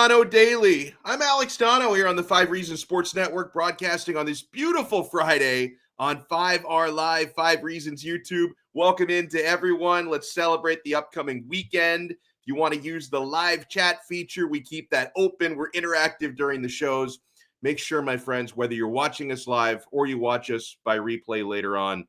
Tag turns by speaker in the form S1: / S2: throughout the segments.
S1: Donno Daily. I'm Alex Donno here on the 5 Reasons Sports Network, broadcasting on this beautiful Friday on 5R Live, 5 Reasons YouTube. Welcome in to everyone. Let's celebrate the upcoming weekend. If you want to use the live chat feature, we keep that open. We're interactive during the shows. Make sure, my friends, whether you're watching us live or you watch us by replay later on,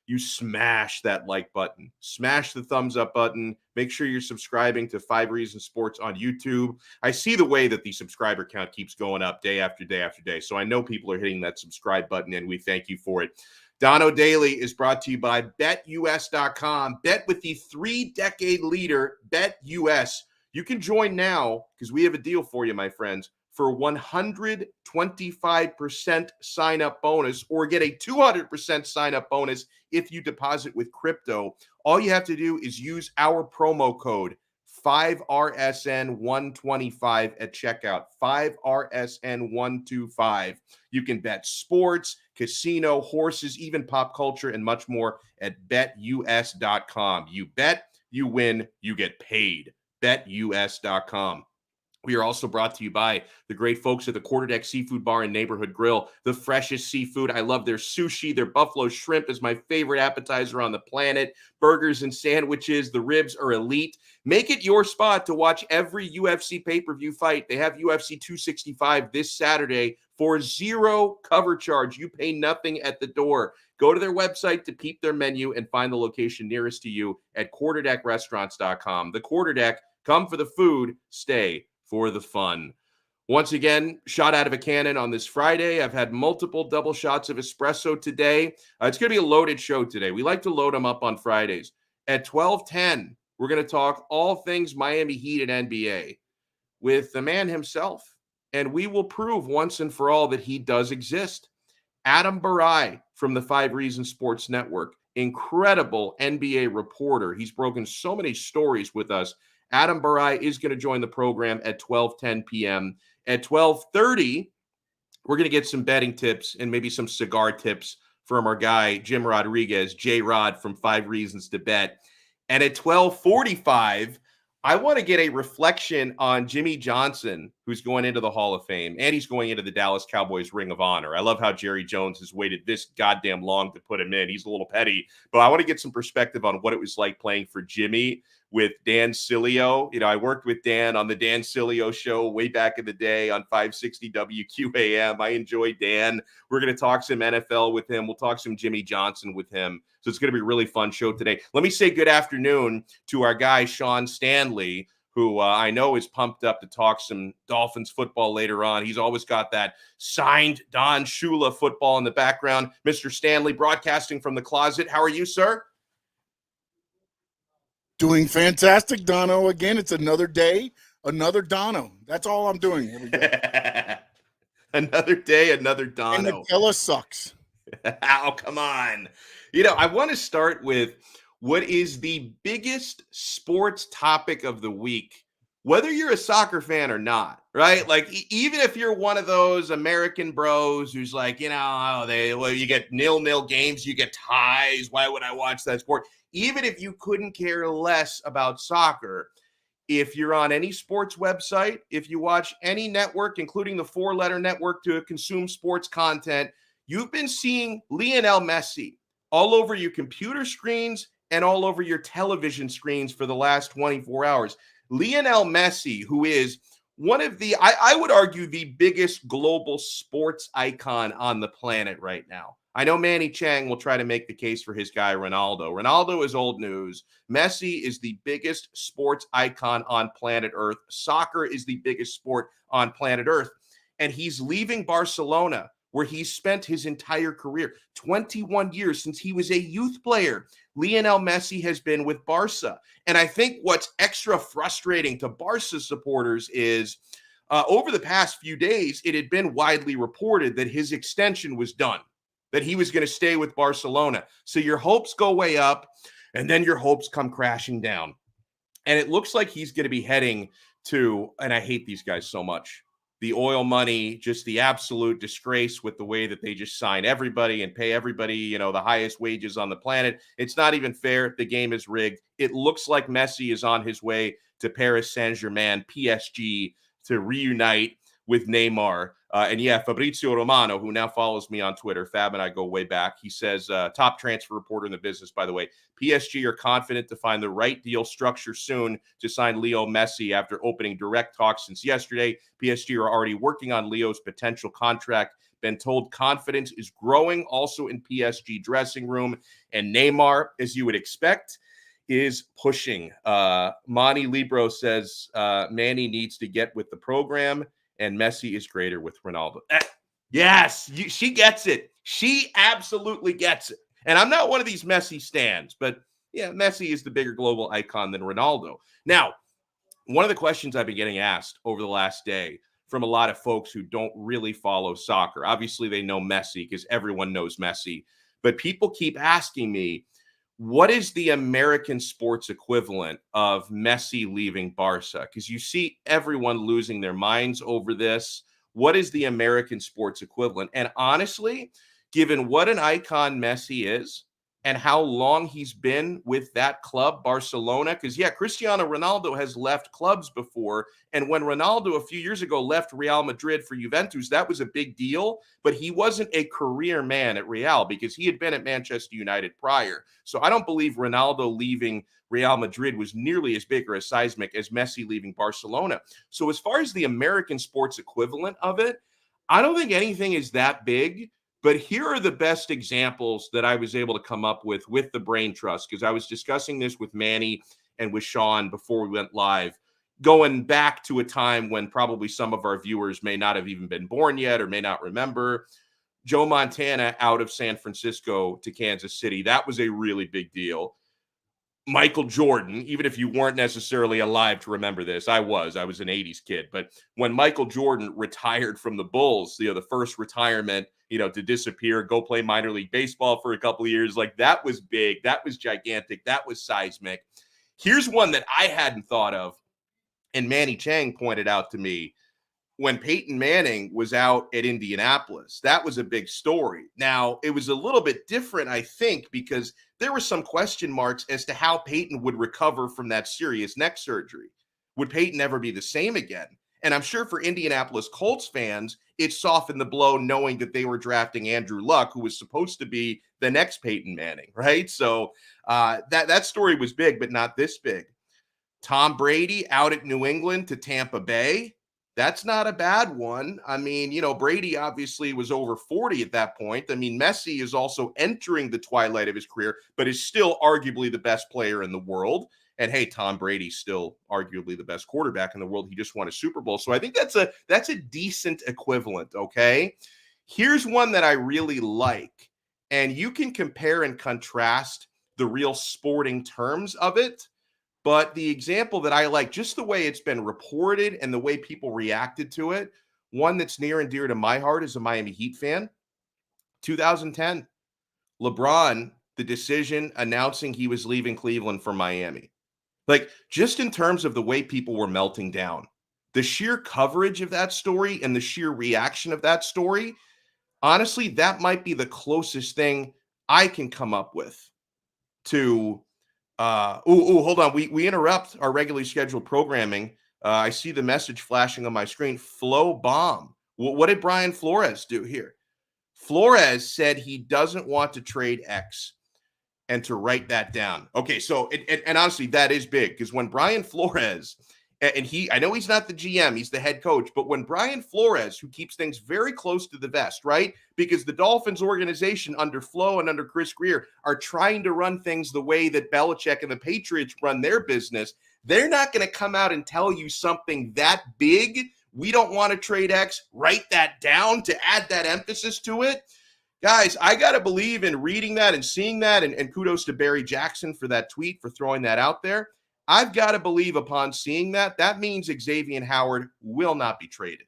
S1: you smash that like button, smash the thumbs up button. Make sure you're subscribing to 5 Reasons Sports on YouTube. I see the way that the subscriber count keeps going up day after day after day. So I know people are hitting that subscribe button, and we thank you for it. Donno Daily is brought to you by BetUS.com. Bet with the 3-decade leader, BetUS. You can join now because we have a deal for you, my friends, for 125% sign-up bonus, or get a 200% sign-up bonus if you deposit with crypto. All you have to do is use our promo code 5RSN125 at checkout, 5RSN125. You can bet sports, casino, horses, even pop culture, and much more at BetUS.com. You bet, you win, you get paid. BetUS.com. We are also brought to you by the great folks at the Quarterdeck Seafood Bar and Neighborhood Grill. The freshest seafood. I love their sushi. Their buffalo shrimp is my favorite appetizer on the planet. Burgers and sandwiches. The ribs are elite. Make it your spot to watch every UFC pay-per-view fight. They have UFC 265 this Saturday for zero cover charge. You pay nothing at the door. Go to their website to peep their menu and find the location nearest to you at quarterdeckrestaurants.com. The Quarterdeck, come for the food, stay for the fun. Once again, shot out of a cannon on this Friday. I've had multiple double shots of espresso today. It's going to be a loaded show today. We like to load them up on Fridays. At 12:10, we're going to talk all things Miami Heat and NBA with the man himself. And we will prove once and for all that he does exist. Adam Borai from the 5 Reasons Sports Network. Incredible NBA reporter. He's broken so many stories with us. Adam Borai is going to join the program at 12:10 p.m. At 12:30, we're going to get some betting tips and maybe some cigar tips from our guy, Jim Rodriguez, J-Rod from 5 Reasons to Bet. And at 12:45, I want to get a reflection on Jimmy Johnson, who's going into the Hall of Fame, and he's going into the Dallas Cowboys Ring of Honor. I love how Jerry Jones has waited this goddamn long to put him in. He's a little petty, but I want to get some perspective on what it was like playing for Jimmy with Dan Sileo. You know, I worked with Dan on the Dan Sileo show way back in the day on 560 WQAM. I enjoy Dan. We're going to talk some NFL with him. We'll talk some Jimmy Johnson with him. So it's going to be a really fun show today. Let me say good afternoon to our guy, Sean Stanley, who I know is pumped up to talk some Dolphins football later on. He's always got that signed Don Shula football in the background. Mr. Stanley, broadcasting from the closet. How are you, sir?
S2: Doing fantastic, Donno. Again, it's another day, another Donno. That's all I'm doing every day.
S1: Another day, another Donno.
S2: And Nutella sucks.
S1: Oh, come on. You know, I want to start with what is the biggest sports topic of the week, whether you're a soccer fan or not, right? Like, even if you're one of those American bros who's like, you know, you get 0-0 games, you get ties. Why would I watch that sport? Even if you couldn't care less about soccer, if you're on any sports website, if you watch any network, including the 4-letter network to consume sports content, you've been seeing Lionel Messi all over your computer screens and all over your television screens for the last 24 hours. Lionel Messi, who is one of the, I would argue, the biggest global sports icon on the planet right now. I know Manny Chang will try to make the case for his guy, Ronaldo. Ronaldo is old news. Messi is the biggest sports icon on planet Earth. Soccer is the biggest sport on planet Earth. And he's leaving Barcelona, where he's spent his entire career, 21 years since he was a youth player. Lionel Messi has been with Barca. And I think what's extra frustrating to Barca supporters is over the past few days, it had been widely reported that his extension was done, that he was going to stay with Barcelona. So your hopes go way up, and then your hopes come crashing down. And it looks like he's going to be heading to, and I hate these guys so much, the oil money, just the absolute disgrace with the way that they just sign everybody and pay everybody, you know, the highest wages on the planet. It's not even fair. The game is rigged. It looks like Messi is on his way to Paris Saint-Germain, PSG, to reunite with Neymar. And yeah, Fabrizio Romano, who now follows me on Twitter, Fab and I go way back. He says, top transfer reporter in the business, by the way, PSG are confident to find the right deal structure soon to sign Leo Messi after opening direct talks since yesterday. PSG are already working on Leo's potential contract. Been told confidence is growing also in PSG dressing room. And Neymar, as you would expect, is pushing. Monty Libro says Manny needs to get with the program, and Messi is greater with Ronaldo. Yes, she gets it. She absolutely gets it. And I'm not one of these Messi stans, but yeah, Messi is the bigger global icon than Ronaldo. Now, one of the questions I've been getting asked over the last day from a lot of folks who don't really follow soccer, obviously they know Messi because everyone knows Messi, but people keep asking me, what is the American sports equivalent of Messi leaving Barca? Because you see everyone losing their minds over this. What is the American sports equivalent? And honestly, given what an icon Messi is and how long he's been with that club, Barcelona, because, yeah, Cristiano Ronaldo has left clubs before. And when Ronaldo a few years ago left Real Madrid for Juventus, that was a big deal. But he wasn't a career man at Real because he had been at Manchester United prior. So I don't believe Ronaldo leaving Real Madrid was nearly as big or as seismic as Messi leaving Barcelona. So as far as the American sports equivalent of it, I don't think anything is that big. But here are the best examples that I was able to come up with the brain trust, because I was discussing this with Manny and with Sean before we went live, going back to a time when probably some of our viewers may not have even been born yet or may not remember. Joe Montana out of San Francisco to Kansas City. That was a really big deal. Michael Jordan, even if you weren't necessarily alive to remember this, I was an 80s kid. But when Michael Jordan retired from the Bulls, the first retirement, to disappear, go play minor league baseball for a couple of years, like that was big. That was gigantic. That was seismic. Here's one that I hadn't thought of. And Manny Chang pointed out to me when Peyton Manning was out at Indianapolis. That was a big story. Now, it was a little bit different, I think, because there were some question marks as to how Peyton would recover from that serious neck surgery. Would Peyton ever be the same again? And I'm sure for Indianapolis Colts fans, it softened the blow knowing that they were drafting Andrew Luck, who was supposed to be the next Peyton Manning, right? So that story was big, but not this big. Tom Brady out at New England to Tampa Bay. That's not a bad one. I mean, Brady obviously was over 40 at that point. I mean, Messi is also entering the twilight of his career, but is still arguably the best player in the world. And hey, Tom Brady's still arguably the best quarterback in the world. He just won a Super Bowl. So I think that's a decent equivalent, okay? Here's one that I really like. And you can compare and contrast the real sporting terms of it. But the example that I like, just the way it's been reported and the way people reacted to it, one that's near and dear to my heart as a Miami Heat fan, 2010, LeBron, the decision announcing he was leaving Cleveland for Miami. Like, just in terms of the way people were melting down, the sheer coverage of that story and the sheer reaction of that story, honestly, that might be the closest thing I can come up with to hold on. We interrupt our regularly scheduled programming. I see the message flashing on my screen. Flo bomb. What did Brian Flores do here? Flores said he doesn't want to trade X and to write that down. Okay, so and honestly, that is big because when Brian Flores, and I know he's not the GM, he's the head coach, but when Brian Flores, who keeps things very close to the vest, right? Because the Dolphins organization under Flo and under Chris Greer are trying to run things the way that Belichick and the Patriots run their business. They're not going to come out and tell you something that big. We don't want to trade X, write that down to add that emphasis to it. Guys, I got to believe in reading that and seeing that, and kudos to Barry Jackson for that tweet, for throwing that out there. I've got to believe upon seeing that means Xavier Howard will not be traded.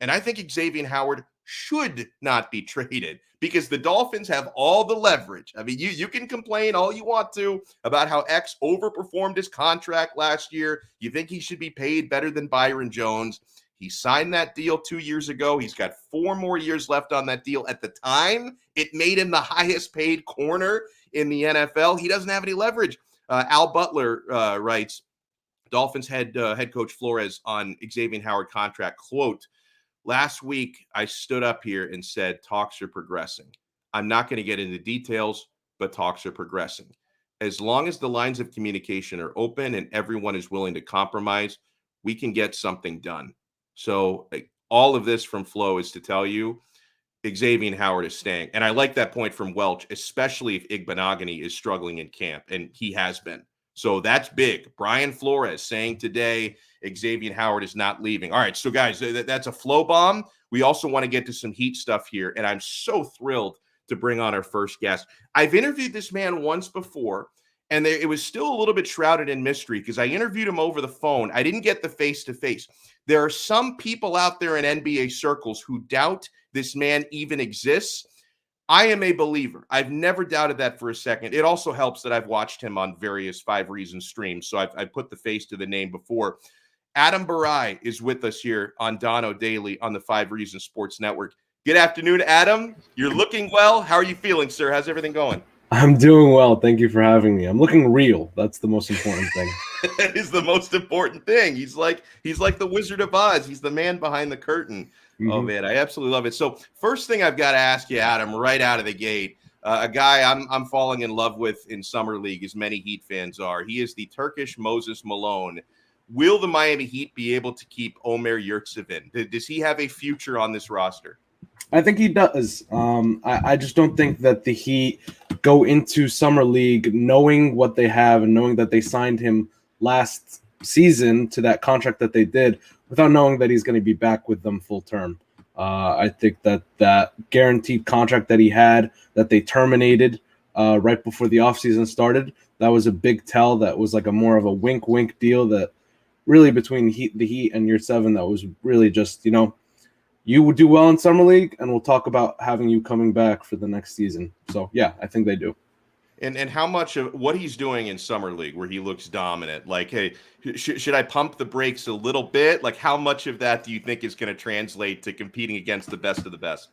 S1: And I think Xavier Howard should not be traded because the Dolphins have all the leverage. I mean, you can complain all you want to about how X overperformed his contract last year. You think he should be paid better than Byron Jones. He signed that deal 2 years ago. He's got 4 more years left on that deal. At the time, it made him the highest paid corner in the NFL. He doesn't have any leverage. Al Butler writes, Dolphins head coach Flores on Xavier Howard contract, quote, "Last week, I stood up here and said talks are progressing. I'm not going to get into details, but talks are progressing. As long as the lines of communication are open and everyone is willing to compromise, we can get something done." So all of this from Flo is to tell you Xavier Howard is staying. And I like that point from Welch, especially if Igbenogany is struggling in camp, and he has been. So that's big. Brian Flores saying today Xavier Howard is not leaving. All right, so guys, that's a flow bomb. We also want to get to some Heat stuff here, and I'm so thrilled to bring on our first guest. I've interviewed this man once before, and it was still a little bit shrouded in mystery because I interviewed him over the phone. I didn't get the face-to-face. There are some people out there in NBA circles who doubt this man even exists. I am a believer. I've never doubted that for a second. It also helps that I've watched him on various 5 Reasons streams, so I've put the face to the name before. Adam Borai is with us here on Donno Daily on the 5 Reasons Sports Network. Good afternoon, Adam. You're looking well. How are you feeling, sir? How's everything going?
S3: I'm doing well. Thank you for having me. I'm looking real. That's the most important thing.
S1: That is the most important thing. He's like the Wizard of Oz. He's the man behind the curtain. Mm-hmm. Oh, man, I absolutely love it. So first thing I've got to ask you, Adam, right out of the gate, a guy I'm falling in love with in Summer League, as many Heat fans are. He is the Turkish Moses Malone. Will the Miami Heat be able to keep Omer Yurtseven? Does he have a future on this roster?
S3: I think he does. I just don't think that the Heat go into Summer League knowing what they have and knowing that they signed him last season to that contract that they did without knowing that he's going to be back with them full term. I think that guaranteed contract that he had that they terminated right before the offseason started, that was a big tell. That was like a more of a wink deal that really between the Heat and Yurtseven, that was really just, you would do well in Summer League, and we'll talk about having you coming back for the next season. So, yeah, I think they do.
S1: And how much of what he's doing in Summer League where he looks dominant, like, hey, should I pump the brakes a little bit? Like, how much of that do you think is going to translate to competing against the best of the best?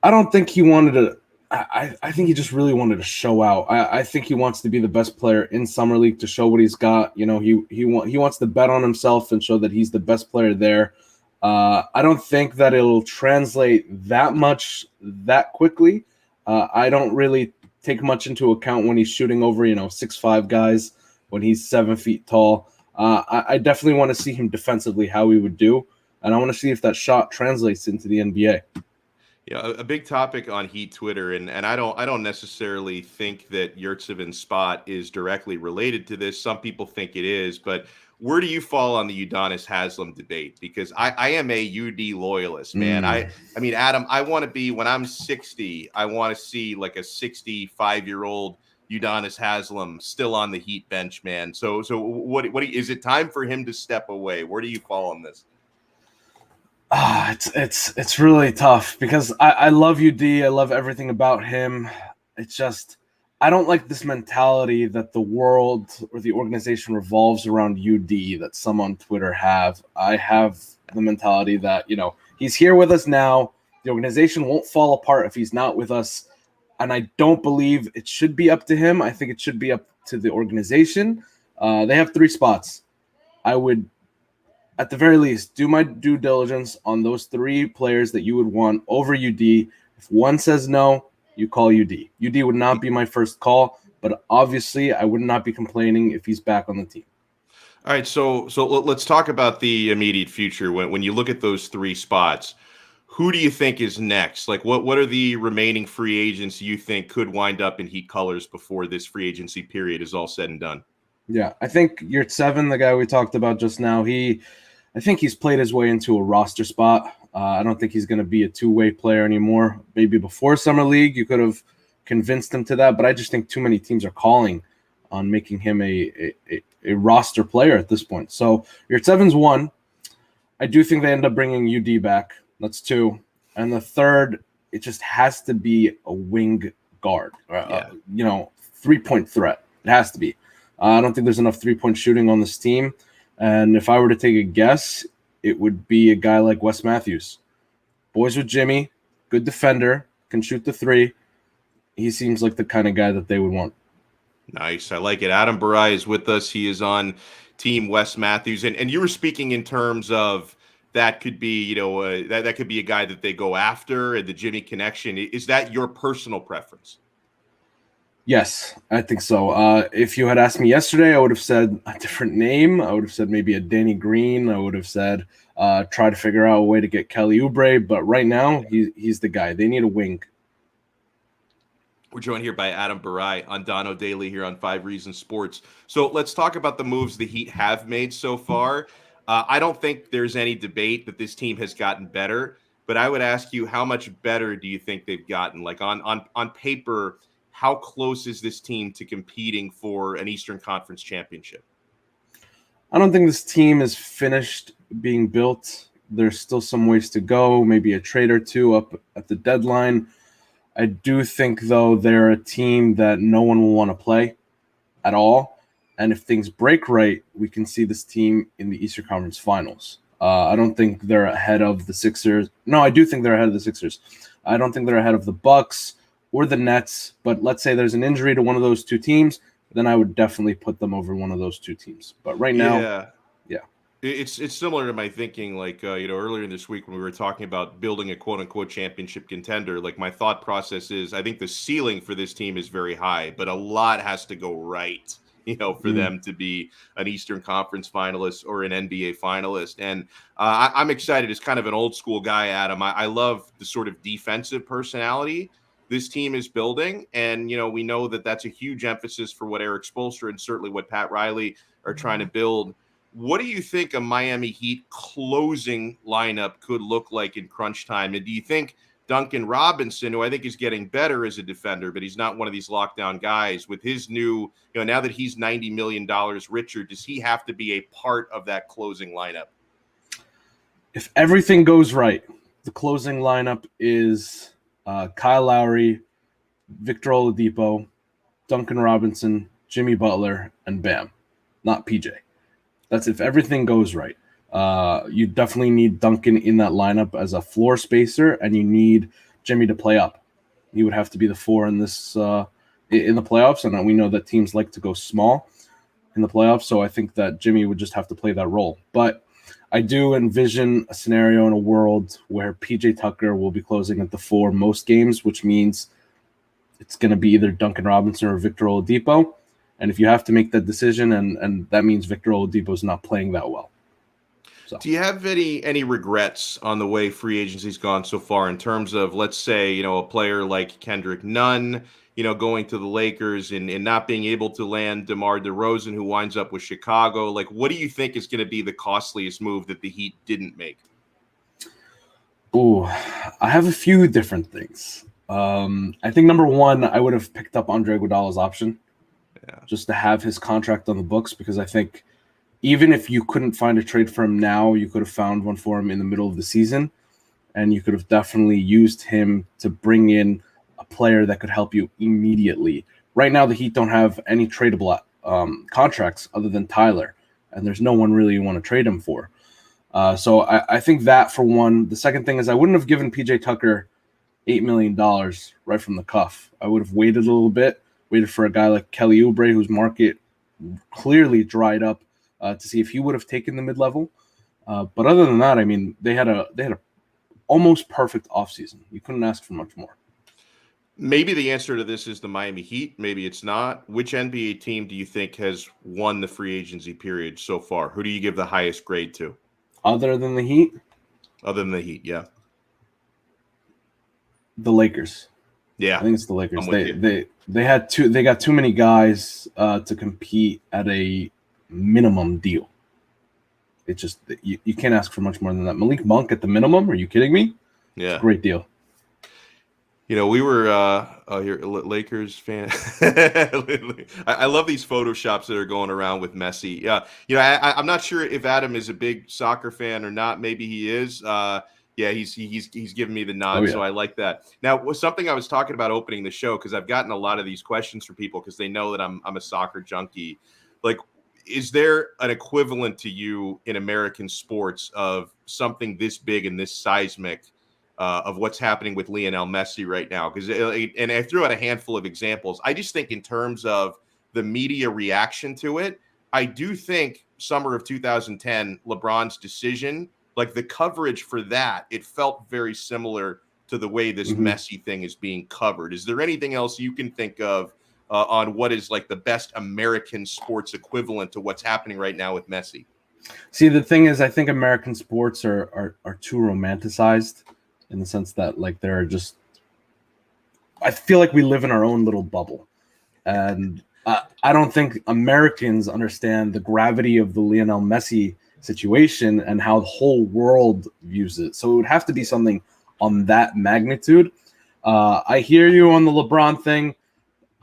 S3: I don't think he wanted to – I think he just really wanted to show out. I think he wants to be the best player in Summer League to show what he's got. He wants to bet on himself and show that he's the best player there. I don't think that it'll translate that much that quickly. I don't really take much into account when he's shooting over, 6'5" guys, when he's 7 feet tall. I definitely want to see him defensively, how he would do. And I want to see if that shot translates into the NBA.
S1: Yeah, a big topic on Heat Twitter, and I don't necessarily think that Yurtseven's spot is directly related to this. Some people think it is, but where do you fall on the Udonis Haslem debate? Because I am a UD loyalist, man. I mean, Adam, I want to be, when I'm 60, I want to see like a 65-year-old Udonis Haslem still on the Heat bench, man. So what is it time for him to step away? Where do you fall on this?
S3: It's really tough because I love UD. I love everything about him. It's just I don't like this mentality that the world or the organization revolves around UD that some on Twitter have. I have the mentality that, he's here with us now. The organization won't fall apart if he's not with us. And I don't believe it should be up to him. I think it should be up to the organization. They have 3 spots. I would, at the very least, do my due diligence on those 3 players that you would want over UD. If one says no, you call UD. UD would not be my first call, but obviously I would not be complaining if he's back on the team.
S1: All right, so let's talk about the immediate future. When you look at those 3 spots, who do you think is next? Like, what are the remaining free agents you think could wind up in Heat colors before this free agency period is all said and done?
S3: Yeah, I think Yurtseven, the guy we talked about just now, I think he's played his way into a roster spot. I don't think he's going to be a two-way player anymore. Maybe before Summer League, you could have convinced him to that, but I just think too many teams are calling on making him a roster player at this point. So Yurtseven's 1. I do think they end up bringing UD back. That's 2. And the 3rd, it just has to be a wing guard, 3-point threat. It has to be. I don't think there's enough 3-point shooting on this team. And if I were to take a guess, it would be a guy like Wes Matthews. Boys with Jimmy, good defender, can shoot the 3. He seems like the kind of guy that they would want.
S1: Nice. I like it. Adam Borai is with us. He is on Team Wes Matthews. And you were speaking in terms of that could be, that could be a guy that they go after and the Jimmy connection. Is that your personal preference?
S3: Yes, I think so. If you had asked me yesterday, I would have said a different name. I would have said maybe a Danny Green. I would have said try to figure out a way to get Kelly Oubre. But right now, he's the guy. They need a wing.
S1: We're joined here by Adam Borai on Donno Daily here on 5 Reasons Sports. So let's talk about the moves the Heat have made so far. I don't think there's any debate that this team has gotten better, but I would ask you, how much better do you think they've gotten? Like on paper, how close is this team to competing for an Eastern Conference championship?
S3: I don't think this team is finished being built. There's still some ways to go, maybe a trade or two up at the deadline. I do think, though, they're a team that no one will want to play at all. And if things break right, we can see this team in the Eastern Conference Finals. I don't think they're ahead of the Sixers. No, I do think they're ahead of the Sixers. I don't think they're ahead of the Bucks or the Nets. But let's say there's an injury to one of those two teams, then I would definitely put them over one of those two teams. But right now, yeah.
S1: It's similar to my thinking, like, earlier this week when we were talking about building a quote-unquote championship contender. Like, my thought process is I think the ceiling for this team is very high, but a lot has to go right, for them to be an Eastern Conference finalist or an NBA finalist. And I'm excited. As kind of an old school guy, Adam, I love the sort of defensive personality this team is building. And, we know that that's a huge emphasis for what Eric Spoelstra and certainly what Pat Riley are trying to build. What do you think a Miami Heat closing lineup could look like in crunch time? And do you think Duncan Robinson, who I think is getting better as a defender, but he's not one of these lockdown guys, with his new, now that he's $90 million richer, does he have to be a part of that closing lineup?
S3: If everything goes right, the closing lineup is Kyle Lowry, Victor Oladipo, Duncan Robinson, Jimmy Butler, and Bam, not PJ. That's if everything goes right. You definitely need Duncan in that lineup as a floor spacer, and you need Jimmy to play up. He would have to be the 4 in this in the playoffs, and we know that teams like to go small in the playoffs, so I think that Jimmy would just have to play that role. But I do envision a scenario in a world where PJ Tucker will be closing at the 4 most games, which means it's going to be either Duncan Robinson or Victor Oladipo. And if you have to make that decision, and that means Victor Oladipo is not playing that well. So. Do
S1: you have any regrets on the way free agency's gone so far in terms of, let's say, a player like Kendrick Nunn, going to the Lakers and not being able to land DeMar DeRozan, who winds up with Chicago? Like, what do you think is going to be the costliest move that the Heat didn't make?
S3: Ooh, I have a few different things. I think number one, I would have picked up Andre Iguodala's option. Yeah. Just to have his contract on the books, because I think even if you couldn't find a trade for him now, you could have found one for him in the middle of the season, and you could have definitely used him to bring in a player that could help you immediately. Right now, the Heat don't have any tradable contracts other than Tyler, and there's no one really you want to trade him for. So I think that, for one. The second thing is I wouldn't have given PJ Tucker $8 million right from the cuff. I would have waited a little bit. Waited for a guy like Kelly Oubre, whose market clearly dried up, to see if he would have taken the mid-level. But other than that, I mean, they had a almost perfect offseason. You couldn't ask for much more.
S1: Maybe the answer to this is the Miami Heat. Maybe it's not. Which NBA team do you think has won the free agency period so far? Who do you give the highest grade to?
S3: Other than the Heat?
S1: Other than the Heat, yeah.
S3: The Lakers.
S1: Yeah,
S3: I think it's the Lakers. They got too many guys to compete at a minimum deal. It just you can't ask for much more than that. Malik Monk at the minimum? Are you kidding me?
S1: Yeah,
S3: it's a great deal.
S1: We were here Lakers fan. I love these photoshops that are going around with Messi. Yeah, I'm not sure if Adam is a big soccer fan or not. Maybe he is. Yeah, he's giving me the nod, So I like that. Now, something I was talking about opening the show, because I've gotten a lot of these questions from people because they know that I'm a soccer junkie. Like, is there an equivalent to you in American sports of something this big and this seismic of what's happening with Lionel Messi right now? Because and I threw out a handful of examples. I just think in terms of the media reaction to it, I do think summer of 2010, LeBron's decision, like the coverage for that, it felt very similar to the way this Messi thing is being covered. Is there anything else you can think of on what is like the best American sports equivalent to what's happening right now with Messi?
S3: See, the thing is, I think American sports are too romanticized in the sense that like they're just. I feel like we live in our own little bubble, and I don't think Americans understand the gravity of the Lionel Messi situation and how the whole world views it. So it would have to be something on that magnitude. I hear you on the LeBron thing.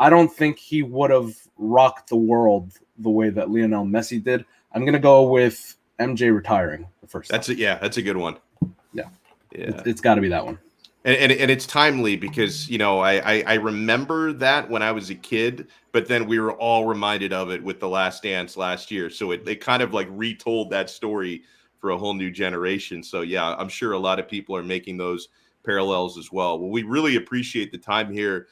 S3: I don't think he would have rocked the world the way that Lionel Messi did. I'm going to go with MJ retiring the first time.
S1: That's it. Yeah, that's a good one.
S3: Yeah. It's got to be that one.
S1: And it's timely because, you know, I remember that when I was a kid, but then we were all reminded of it with The Last Dance last year. So it kind of like retold that story for a whole new generation. So, yeah, I'm sure a lot of people are making those parallels as well. Well, we really appreciate the time here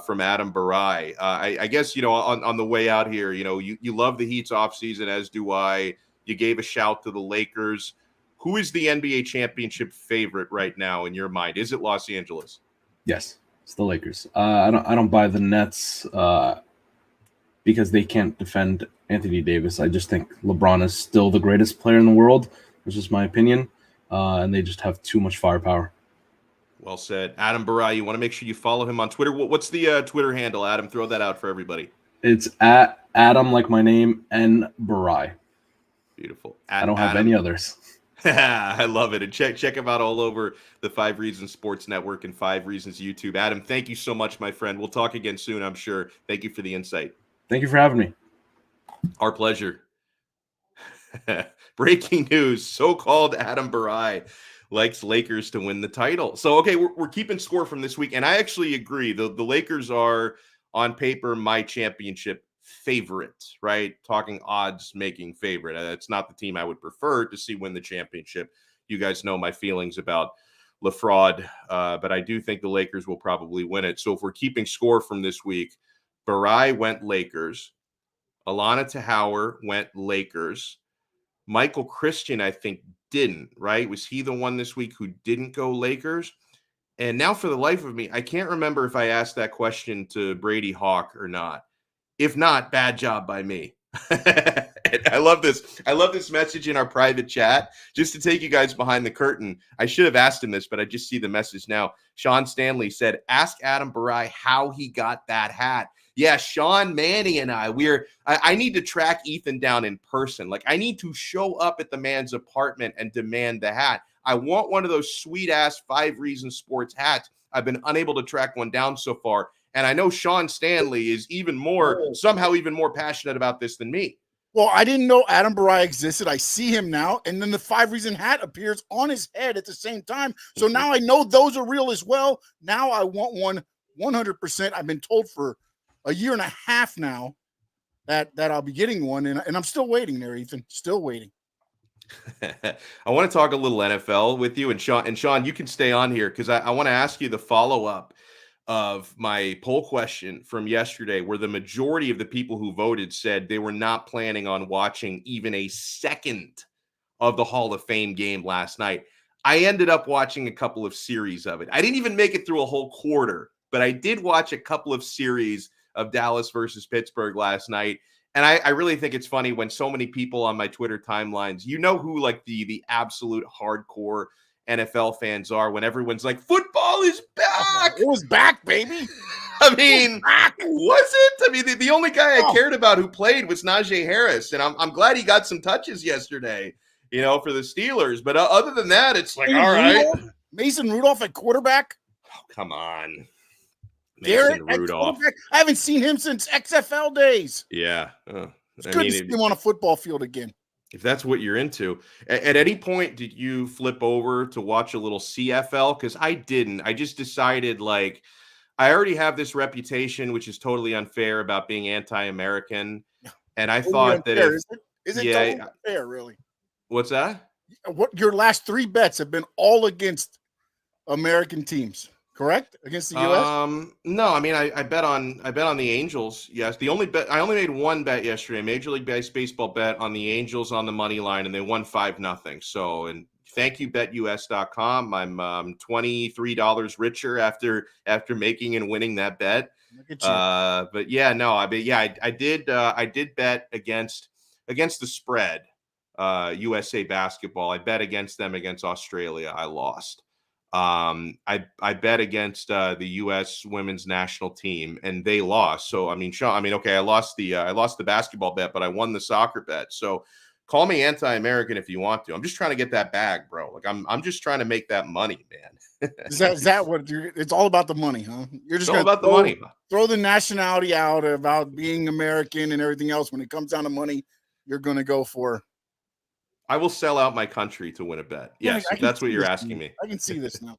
S1: from Adam Borai. I guess, you know, on the way out here, you know, you love the Heat's offseason, as do I. You gave a shout to the Lakers. Who is the NBA championship favorite right now in your mind? Is it Los Angeles?
S3: Yes, it's the Lakers. I don't buy the Nets because they can't defend Anthony Davis. I just think LeBron is still the greatest player in the world. That's just my opinion, and they just have too much firepower.
S1: Well said. Adam Borai, you want to make sure you follow him on Twitter. What's the Twitter handle, Adam? Throw that out for everybody.
S3: It's at Adam, like my name, and Borai.
S1: Beautiful.
S3: I don't have any others.
S1: I love it. And check him out all over the 5 Reasons Sports Network and 5 Reasons YouTube. Adam, thank you so much, my friend. We'll talk again soon, I'm sure. Thank you for the insight.
S3: Thank you for having me.
S1: Our pleasure. Breaking news. So-called Adam Borai likes Lakers to win the title. So, okay, we're keeping score from this week. And I actually agree. The Lakers are, on paper, my championship favorite, right? Talking odds making favorite. It's not the team I would prefer to see win the championship. You guys know my feelings about LaFraud, but I do think the Lakers will probably win it. So if we're keeping score from this week, Borai went Lakers. Alana Tahauer went Lakers. Michael Christian, I think, didn't, right? Was he the one this week who didn't go Lakers? And now for the life of me, I can't remember if I asked that question to Brady Hawk or not. If not, bad job by me. I love this. I love this message in our private chat. Just to take you guys behind the curtain, I should have asked him this, but I just see the message now. Sean Stanley said, ask Adam Borai how he got that hat. Yeah, Sean, Manny, and I need to track Ethan down in person. Like, I need to show up at the man's apartment and demand the hat. I want one of those sweet-ass 5 Reasons Sports hats. I've been unable to track one down so far. And I know Sean Stanley is somehow even more passionate about this than me.
S2: Well, I didn't know Adam Borai existed. I see him now. And then the 5 Reason hat appears on his head at the same time. So now I know those are real as well. Now I want one 100%. I've been told for a year and a half now that I'll be getting one. And I'm still waiting there, Ethan. Still waiting.
S1: I want to talk a little NFL with you. And Sean, you can stay on here because I want to ask you the follow-up of my poll question from yesterday, where the majority of the people who voted said they were not planning on watching even a second of the Hall of Fame game last night. I ended up watching a couple of series of it. I didn't even make it through a whole quarter, but I did watch a couple of series of Dallas versus Pittsburgh last night. And I really think it's funny when so many people on my Twitter timelines, you know who like the absolute hardcore NFL fans are, when everyone's like, football is back.
S2: It was back, baby.
S1: I mean, was it? I mean, the only guy I cared about who played was Najee Harris, and I'm glad he got some touches yesterday, you know, for the Steelers. But other than that, it's like, all right.
S2: Mason Rudolph at quarterback.
S1: Oh, come on.
S2: Mason
S1: Rudolph.
S2: I haven't seen him since XFL days.
S1: Yeah.
S2: It's good to see him on a football field again.
S1: If that's what you're into. At any point, did you flip over to watch a little CFL? Because I didn't. I just decided, like, I already have this reputation, which is totally unfair, about being anti-American. And I thought that
S2: is it totally unfair, really?
S1: What's that?
S2: What your last 3 bets have been all against American teams. correct? Against the U.S.?
S1: No, I mean, I bet on the Angels. Yes, I only made one bet yesterday, a Major League Baseball bet on the Angels on the money line, and they won 5-0. So, and thank you, BetUS.com. I'm $23 richer after making and winning that bet.
S2: Look at you.
S1: But yeah, no, I mean, yeah, I did bet against the spread. USA basketball. I bet against them against Australia. I lost. I bet against the U.S. women's national team, and they lost. So I mean, Sean, okay, I lost the basketball bet, but I won the soccer bet. So call me anti-American if you want to. I'm just trying to get that bag, bro. Like I'm just trying to make that money, man.
S2: Is that what it's all about? The money, huh? You're just
S1: all about the money.
S2: Throw the nationality out about being American and everything else. When it comes down to money, you're going to go for.
S1: I will sell out my country to win a bet. Yes, if that's what you're asking me.
S2: I can see this now.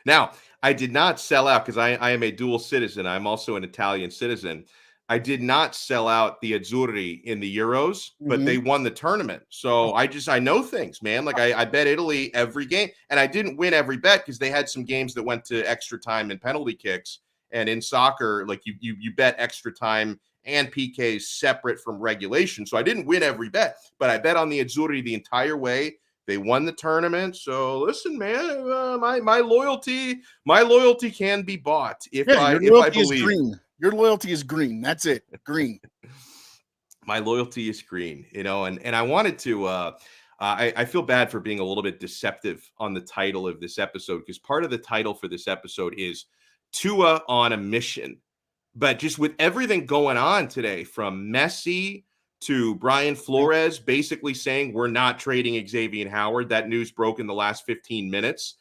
S1: Now, I did not sell out because I am a dual citizen. I'm also an Italian citizen. I did not sell out the Azzurri in the Euros, but they won the tournament. So I know things, man. Like I bet Italy every game, and I didn't win every bet because they had some games that went to extra time and penalty kicks. And in soccer, like you bet extra time and PKs separate from regulation. So I didn't win every bet, but I bet on the Azzurri the entire way. They won the tournament. So listen, man, my loyalty can be bought if I believe.
S2: Green. Your loyalty is green. That's it. Green.
S1: My loyalty is green, and I wanted to I feel bad for being a little bit deceptive on the title of this episode, because part of the title for this episode is Tua on a mission. But just with everything going on today, from Messi to Brian Flores basically saying we're not trading Xavier Howard, that news broke in the last 15 minutes,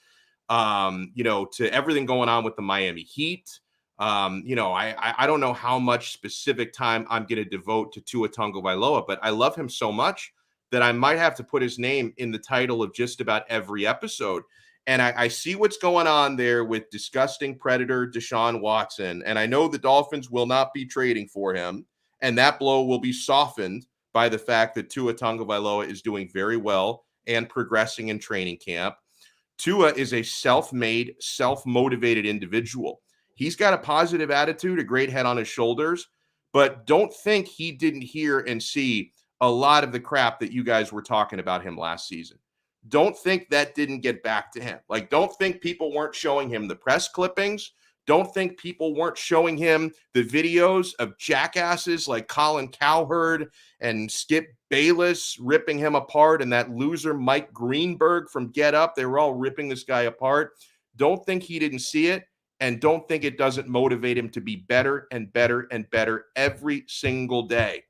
S1: to everything going on with the Miami Heat. I don't know how much specific time I'm going to devote to Tua Tagovailoa, but I love him so much that I might have to put his name in the title of just about every episode. And I see what's going on there with disgusting predator Deshaun Watson. And I know the Dolphins will not be trading for him. And that blow will be softened by the fact that Tua Tagovailoa is doing very well and progressing in training camp. Tua is a self-made, self-motivated individual. He's got a positive attitude, a great head on his shoulders. But don't think he didn't hear and see a lot of the crap that you guys were talking about him last season. Don't think that didn't get back to him. Like, don't think people weren't showing him the press clippings. Don't think people weren't showing him the videos of jackasses like Colin Cowherd and Skip Bayless ripping him apart, and that loser Mike Greenberg from Get Up. They were all ripping this guy apart. Don't think he didn't see it, and don't think it doesn't motivate him to be better and better and better every single day.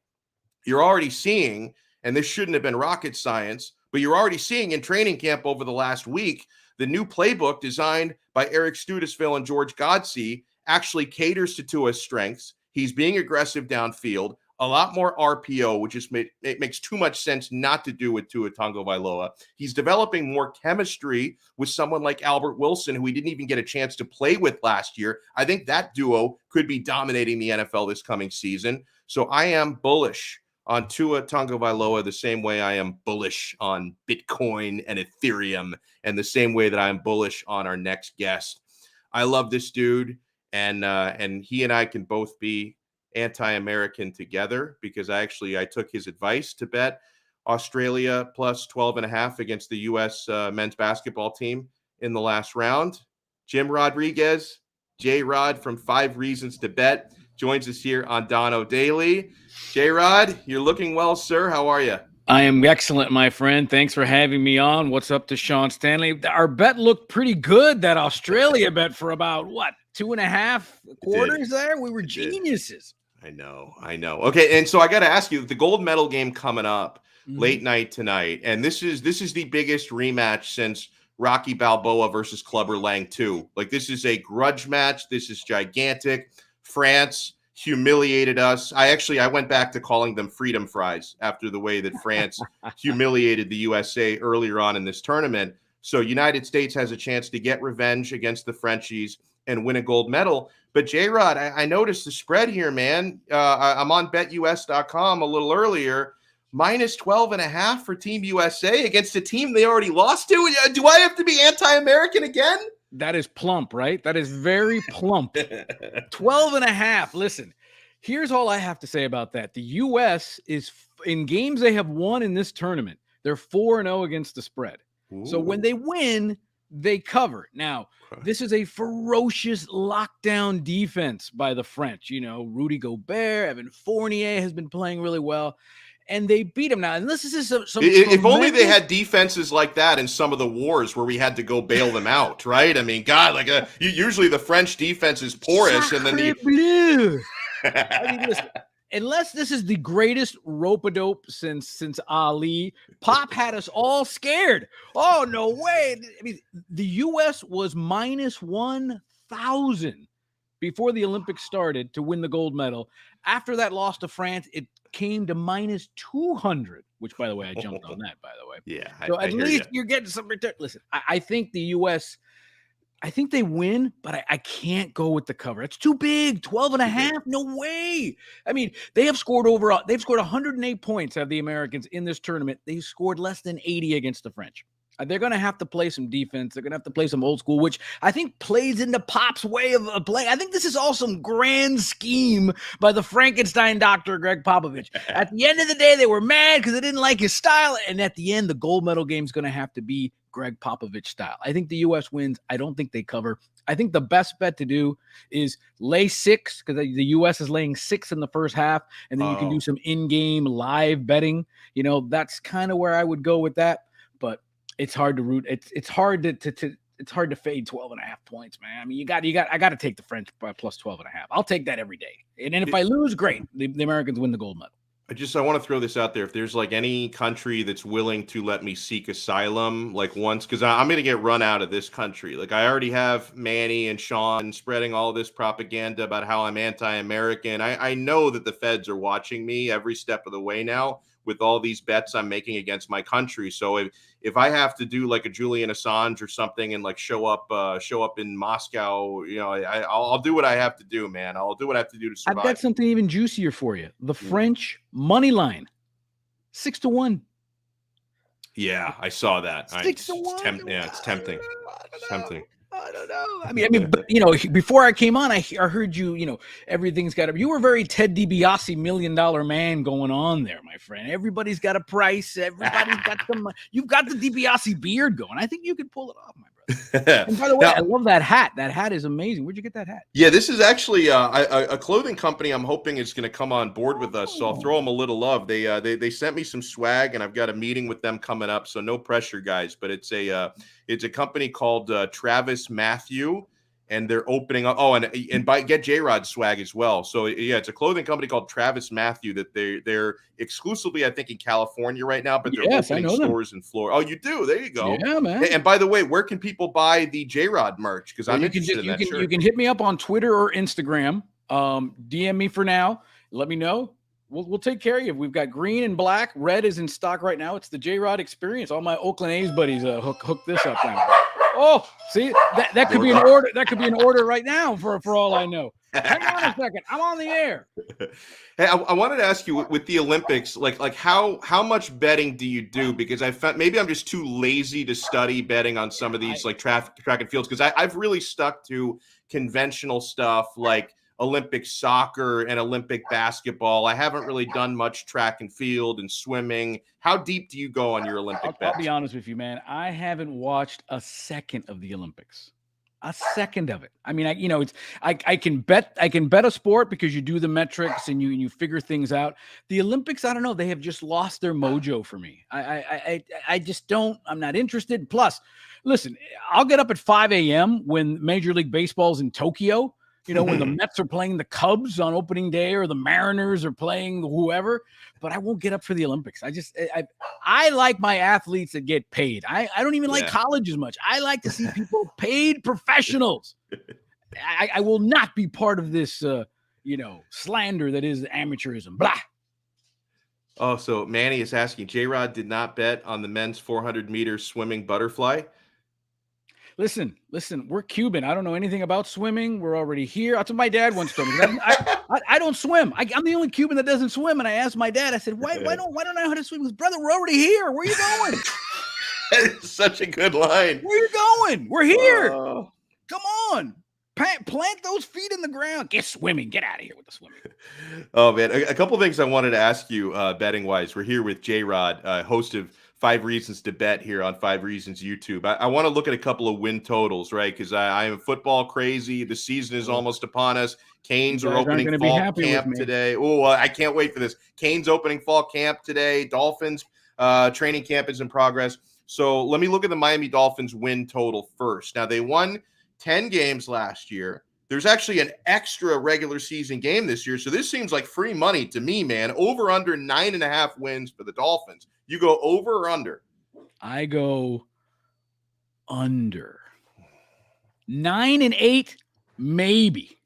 S1: You're already seeing, and this shouldn't have been rocket science, but you're already seeing in training camp over the last week, the new playbook designed by Eric Studesville and George Godsey actually caters to Tua's strengths. He's being aggressive downfield, a lot more RPO, which it makes too much sense not to do with Tua Tagovailoa. He's developing more chemistry with someone like Albert Wilson, who he didn't even get a chance to play with last year. I think that duo could be dominating the NFL this coming season. So I am bullish on Tua Tagovailoa the same way I am bullish on Bitcoin and Ethereum, and the same way that I am bullish on our next guest. I love this dude, and he and I can both be anti-American together, because I took his advice to bet Australia plus 12.5 against the U.S. Men's basketball team in the last round. Jim Rodriguez, J-Rod from 5 Reasons to Bet, joins us here on Donno Daily. J-Rod, you're looking well, sir. How are you?
S4: I am excellent, my friend. Thanks for having me on. What's up to Sean Stanley? Our bet looked pretty good, that Australia bet, for about, 2.5 quarters there? We were geniuses.
S1: I know. Okay, and so I got to ask you, the gold medal game coming up late night tonight, and this is the biggest rematch since Rocky Balboa versus Clubber Lang 2. Like, this is a grudge match. This is gigantic. France humiliated us. I went back to calling them freedom fries after the way that France humiliated the USA earlier on in this tournament. So United States has a chance to get revenge against the Frenchies and win a gold medal. But J-Rod, I noticed the spread here, man. I'm on BetUS.com a little earlier. Minus 12.5 for Team USA against a team they already lost to. Do I have to be anti-American again?
S4: That is plump, right? That is very plump. 12.5. Listen, here's all I have to say about that. The U.S. is in games they have won in this tournament. They're 4-0 against the spread. Ooh. So when they win, they cover. Now, this is a ferocious lockdown defense by the French. You know, Rudy Gobert, Evan Fournier has been playing really well, and they beat them now. And this is some
S1: if only they had defenses like that in some of the wars where we had to go bail them out, right? I mean, God, usually the French defense is porous, and then
S4: I mean, listen, unless this is the greatest rope-a-dope since Ali, Pop had us all scared. Oh, no way. I mean, the U.S. was minus 1,000 before the Olympics started to win the gold medal. After that loss to France, it came to minus 200, which, by the way, I jumped on that, by the way.
S1: Yeah.
S4: So at least you're getting some return. Listen, I think the U.S., I think they win, but I can't go with the cover. It's too big. 12.5. No way. I mean, they've scored 108 points of the Americans in this tournament. They've scored less than 80 against the French. They're going to have to play some defense. They're going to have to play some old school, which I think plays into Pop's way of playing. I think this is all some grand scheme by the Frankenstein doctor, Greg Popovich. At the end of the day, they were mad because they didn't like his style. And at the end, the gold medal game is going to have to be Greg Popovich style. I think the U.S. wins. I don't think they cover. I think the best bet to do is lay 6 because the U.S. is laying 6 in the first half, and then you can do some in-game live betting. You know, that's kind of where I would go with that. But it's hard to root. It's hard to it's hard to fade 12.5 points, man. I mean, I got to take the French by plus 12.5. I'll take that every day. And if I lose, great. The Americans win the gold medal.
S1: I want to throw this out there. If there's like any country that's willing to let me seek asylum, like once, because I'm going to get run out of this country. Like I already have Manny and Sean spreading all this propaganda about how I'm anti-American. I know that the feds are watching me every step of the way now with all these bets I'm making against my country. So if I have to do like a Julian Assange or something and like show up in Moscow, you know, I'll do what I have to do, man. I'll do what I have to do to survive.
S4: I've got something even juicier for you. The French money line, 6-1.
S1: Yeah, I saw that.
S4: 6-1.
S1: It's tempting. It's tempting.
S4: I don't know. I mean, but, you know, before I came on, I heard you, you know, everything's got you were very Ted DiBiase $1 million man going on there, my friend. Everybody's got a price. Everybody's got some, you've got the DiBiase beard going. I think you could pull it off, my brother. And by the way, I love that hat. That hat is amazing. Where'd you get that hat?
S1: Yeah, this is actually a clothing company I'm hoping is going to come on board with us. So I'll throw them a little love. They sent me some swag, and I've got a meeting with them coming up. So no pressure, guys. But it's a company called Travis Matthew, and they're opening up. Oh, and get J-Rod swag as well. So yeah, it's a clothing company called Travis Matthew that they're exclusively, I think, in California right now, but they're opening stores in Florida. Oh, you do? There you go.
S4: Yeah, man.
S1: And by the way, where can people buy the J-Rod merch? Because I'm interested in that shirt.
S4: You can hit me up on Twitter or Instagram. DM me for now. Let me know. We'll take care of you. We've got green and black. Red is in stock right now. It's the J-Rod experience. All my Oakland A's buddies hook this up now. Oh, see, that could be an order. That could be an order right now for all I know. Hang on a second. I'm on the air.
S1: Hey, I wanted to ask you with the Olympics, like how much betting do you do? Because I found maybe I'm just too lazy to study betting on some of these like track and fields. Because I've really stuck to conventional stuff like Olympic soccer and Olympic basketball. I haven't really done much track and field and swimming. How deep do you go on your Olympic bets?
S4: I'll be honest with you, man. I haven't watched a second of the Olympics. A second of it. I mean, I can bet a sport because you do the metrics and you figure things out. The Olympics, I don't know. They have just lost their mojo for me. I just don't. I'm not interested. Plus, listen, I'll get up at 5 a.m. when Major League Baseball's in Tokyo. You know, when the Mets are playing the Cubs on opening day or the Mariners are playing whoever, but I won't get up for the Olympics. I like my athletes that get paid. I don't even like college as much. I like to see people paid professionals. I will not be part of this, slander that is amateurism. Blah.
S1: Oh, so Manny is asking, J-Rod did not bet on the men's 400 meters swimming butterfly.
S4: Listen, we're Cuban. I don't know anything about swimming. We're already here. That's what my dad once told me. I don't swim. I'm the only Cuban that doesn't swim. And I asked my dad, I said, why don't I know how to swim? He goes, brother, we're already here. Where are you going?
S1: That is such a good line.
S4: Where are you going? We're here. on. Plant those feet in the ground. Get swimming. Get out of here with the swimming.
S1: Oh, man. A couple things I wanted to ask you betting-wise. We're here with J-Rod, host of 5 Reasons to Bet here on 5 Reasons YouTube. I want to look at a couple of win totals, right? Because I am football crazy. The season is almost upon us. Canes are opening fall camp today. Oh, I can't wait for this. Canes opening fall camp today. Dolphins training camp is in progress. So let me look at the Miami Dolphins win total first. Now, they won 10 games last year. There's actually an extra regular season game this year. So this seems like free money to me, man. Over under 9.5 wins for the Dolphins. You go over or under?
S4: I go under. 9 and 8, maybe.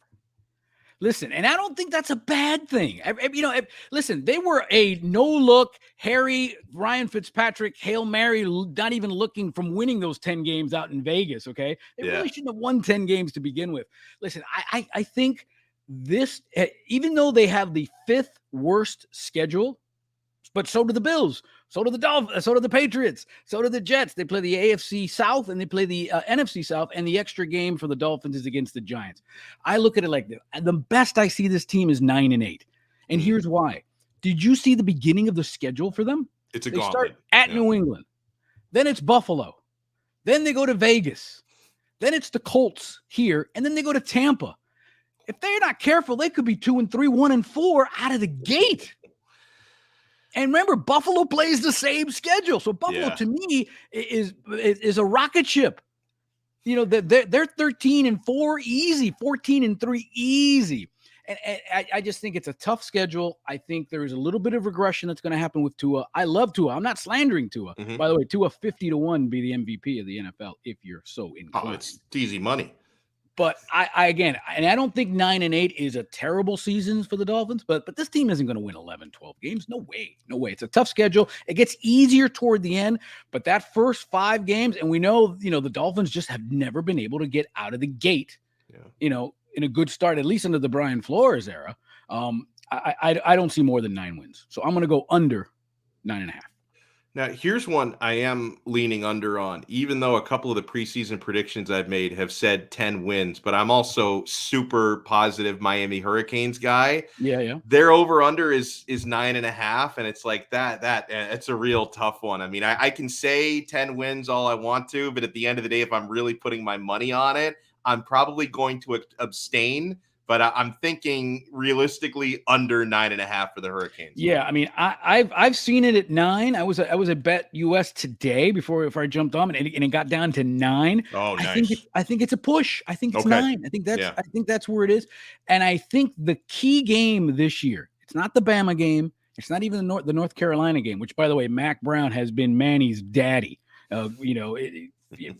S4: Listen, and I don't think that's a bad thing. Listen, they were a no-look, Harry, Ryan Fitzpatrick, Hail Mary, not even looking from winning those 10 games out in Vegas, okay? They really shouldn't have won 10 games to begin with. Listen, I think this, even though they have the 5th worst schedule, but so do the Bills, so do the Dolphins, so do the Patriots, so do the Jets. They play the AFC South and they play the NFC South, and the extra game for the Dolphins is against the Giants. I look at it like this. The best I see this team is 9 and 8. And here's why. Did you see the beginning of the schedule for them?
S1: It's a
S4: They
S1: gauntlet.
S4: start at New England. Then it's Buffalo. Then they go to Vegas. Then it's the Colts here. And then they go to Tampa. If they're not careful, they could be 2-3, 1-4 out of the gate. And remember, Buffalo plays the same schedule. So Buffalo, to me, is a rocket ship. You know, they're 13-4 easy, 14-3 easy. And I just think it's a tough schedule. I think there is a little bit of regression that's going to happen with Tua. I love Tua. I'm not slandering Tua. By the way, Tua 50-1 be the MVP of the NFL if you're so inclined.
S1: Oh, it's easy money.
S4: But I don't think 9 and 8 is a terrible season for the Dolphins, but this team isn't going to win 11, 12 games. No way. It's a tough schedule. It gets easier toward the end, but that first 5 games, and we know, the Dolphins just have never been able to get out of the gate, in a good start, at least under the Brian Flores era. I don't see more than 9 wins. So I'm going to go under 9.5.
S1: Now, here's one I am leaning under on, even though a couple of the preseason predictions I've made have said 10 wins, but I'm also super positive Miami Hurricanes guy.
S4: Yeah.
S1: Their over-under is 9.5, and it's like it's a real tough one. I mean, I can say 10 wins all I want to, but at the end of the day, if I'm really putting my money on it, I'm probably going to abstain. But I'm thinking realistically under 9.5 for the Hurricanes.
S4: Yeah, I mean, I've seen it at 9. I was at Bet US today before I jumped on, and it got down to 9.
S1: Oh, nice.
S4: I think it's a push. I think it's 9. I think that's where it is. And I think the key game this year, it's not the Bama game. It's not even the North Carolina game, which, by the way, Mac Brown has been Manny's daddy.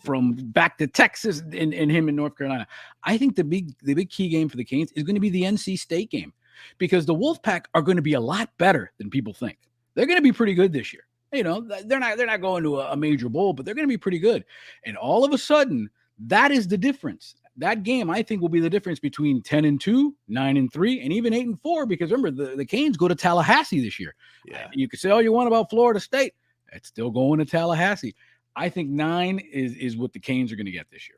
S4: From back to Texas and him in North Carolina. I think the big key game for the Canes is going to be the NC State game, because the Wolfpack are going to be a lot better than people think. They're going to be pretty good this year. They're not going to a major bowl, but they're going to be pretty good. And all of a sudden, that is the difference. That game, I think, will be the difference between 10-2, 9-3, and even 8-4, because remember, the Canes go to Tallahassee this year.
S1: Yeah.
S4: You can say all you want about Florida State. It's still going to Tallahassee. I think 9 is what the Canes are going to get this year.